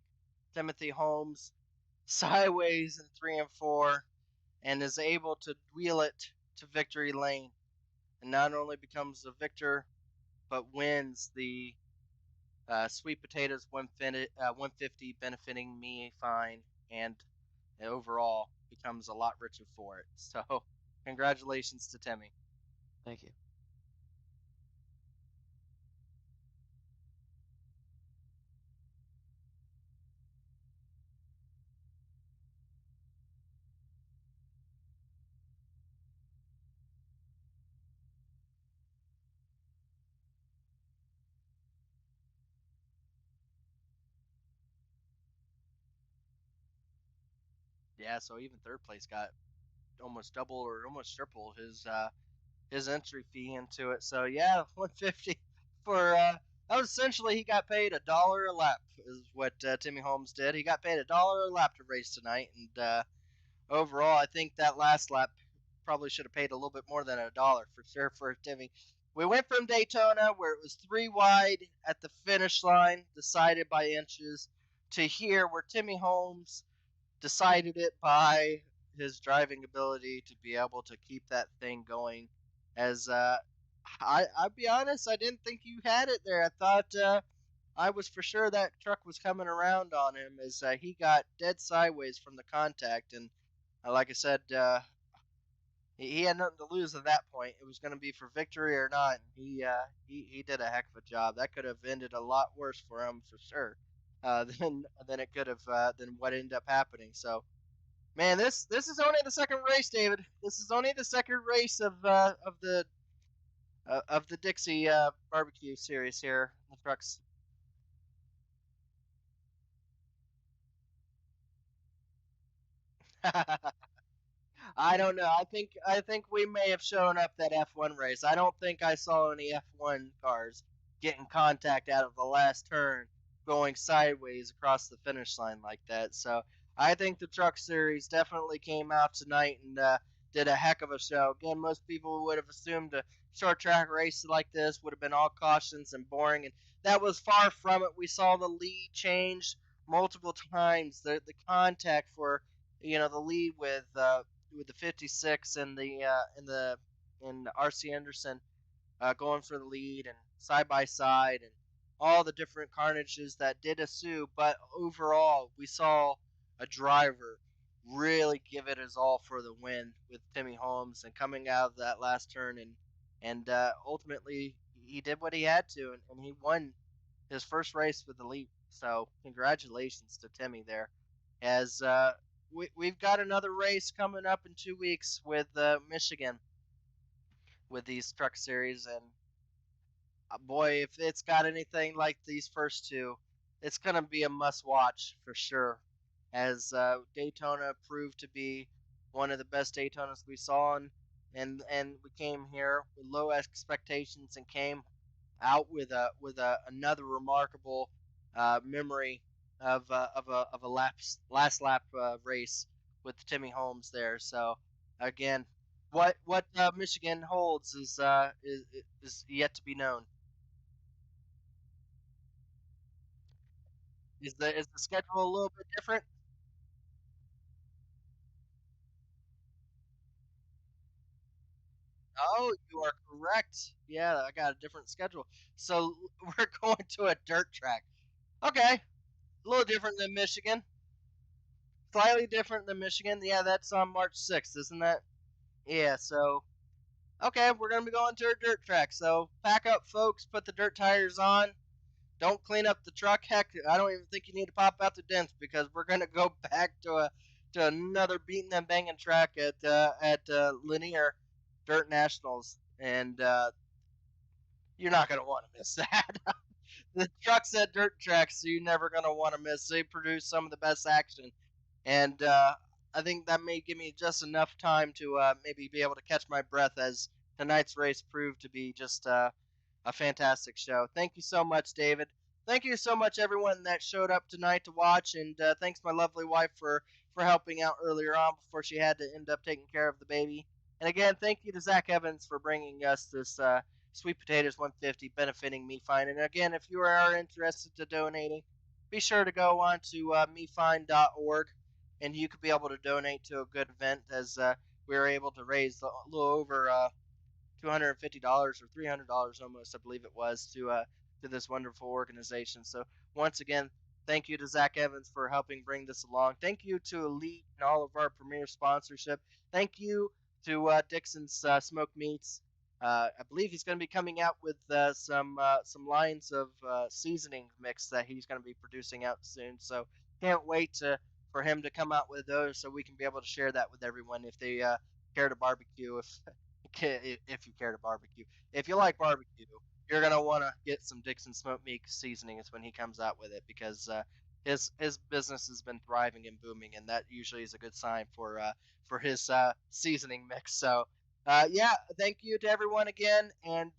Timothy Holmes sideways in 3 and 4 and is able to wheel it to victory lane and not only becomes a victor but wins the Sweet Potatoes 150 benefiting me fine and overall becomes a lot richer for it. So, congratulations to Timmy. Thank you. Yeah, so even third place got almost double or almost triple his entry fee into it. So yeah, 150 for that was essentially he got paid $1 a lap is what Timmy Holmes did. He got paid $1 a lap to race tonight, and overall, I think that last lap probably should have paid a little bit more than $1 for sure for Timmy. We went from Daytona, where it was 3 wide at the finish line, decided by inches, to here, where Timmy Holmes decided it by his driving ability to be able to keep that thing going. As I'll be honest, I didn't think you had it there. I thought I was for sure that truck was coming around on him as he got dead sideways from the contact, and like I said, he had nothing to lose at that point. It was going to be for victory or not. And he did a heck of a job. That could have ended a lot worse for him for sure than it could have than what ended up happening. So, man, this is only the second race, David. This is only the second race of the Dixie barbecue series here. The trucks. I don't know. I think we may have shown up that F1 race. I don't think I saw any F1 cars getting contact out of the last turn going sideways across the finish line like that. So I think the truck series definitely came out tonight and did a heck of a show. Again, most people would have assumed a short track race like this would have been all cautions and boring, and that was far from it. We saw the lead change multiple times. The contact for the lead with with the 56 and in RC Anderson going for the lead and side by side and all the different carnages that did ensue. But overall, we saw a driver really give it his all for the win with Timmy Holmes and coming out of that last turn and ultimately he did what he had to and he won his first race with the lead. So congratulations to Timmy there. As we've got another race coming up in 2 weeks with Michigan with these truck series, and boy, if it's got anything like these first two, it's gonna be a must-watch for sure. As Daytona proved to be one of the best Daytonas we saw, and we came here with low expectations and came out with a another remarkable memory of a last lap race with Timmy Holmes there. So again, what Michigan holds is yet to be known. Is the schedule a little bit different? Oh, you are correct. Yeah, I got a different schedule. So we're going to a dirt track. Okay, a little different than Michigan. Slightly different than Michigan. Yeah, that's on March 6th, isn't that? Yeah, so okay, we're gonna be going to a dirt track. So pack up, folks. Put the dirt tires on. Don't clean up the truck. Heck, I don't even think you need to pop out the dents because we're gonna go back to another beating and banging track at Linear Dirt Nationals, and you're not gonna want to miss that. The trucks at dirt tracks, you're never gonna want to miss. They produce some of the best action, and I think that may give me just enough time to maybe be able to catch my breath as tonight's race proved to be just a fantastic show. Thank you so much, David. Thank you so much, everyone that showed up tonight to watch, and thanks my lovely wife for helping out earlier on before she had to end up taking care of the baby. And again, thank you to Zach Evans for bringing us this Sweet Potatoes 150 benefiting Me Fine. And again, if you are interested to donating, be sure to go on to mefine.org, and you could be able to donate to a good event as we were able to raise a little over $250 or $300 almost, I believe it was, to this wonderful organization. So once again, thank you to Zach Evans for helping bring this along. Thank you to Elite and all of our premier sponsorship. Thank you to Dixon's Smoked Meats. I believe he's going to be coming out with some lines of seasoning mix that he's going to be producing out soon. So can't wait for him to come out with those so we can be able to share that with everyone if they care to barbecue. If you care to barbecue, if you like barbecue, you're gonna want to get some Dixon smoked meat seasonings when he comes out with it because his business has been thriving and booming, and that usually is a good sign for his seasoning mix. So yeah, thank you to everyone again, and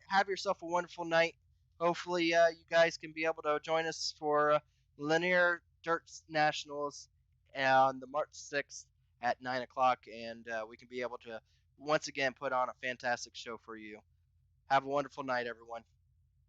have yourself a wonderful night. Hopefully, you guys can be able to join us for Linear Dirt Nationals on the March 6th at 9 o'clock, and we can be able to once again put on a fantastic show for you. Have a wonderful night, everyone.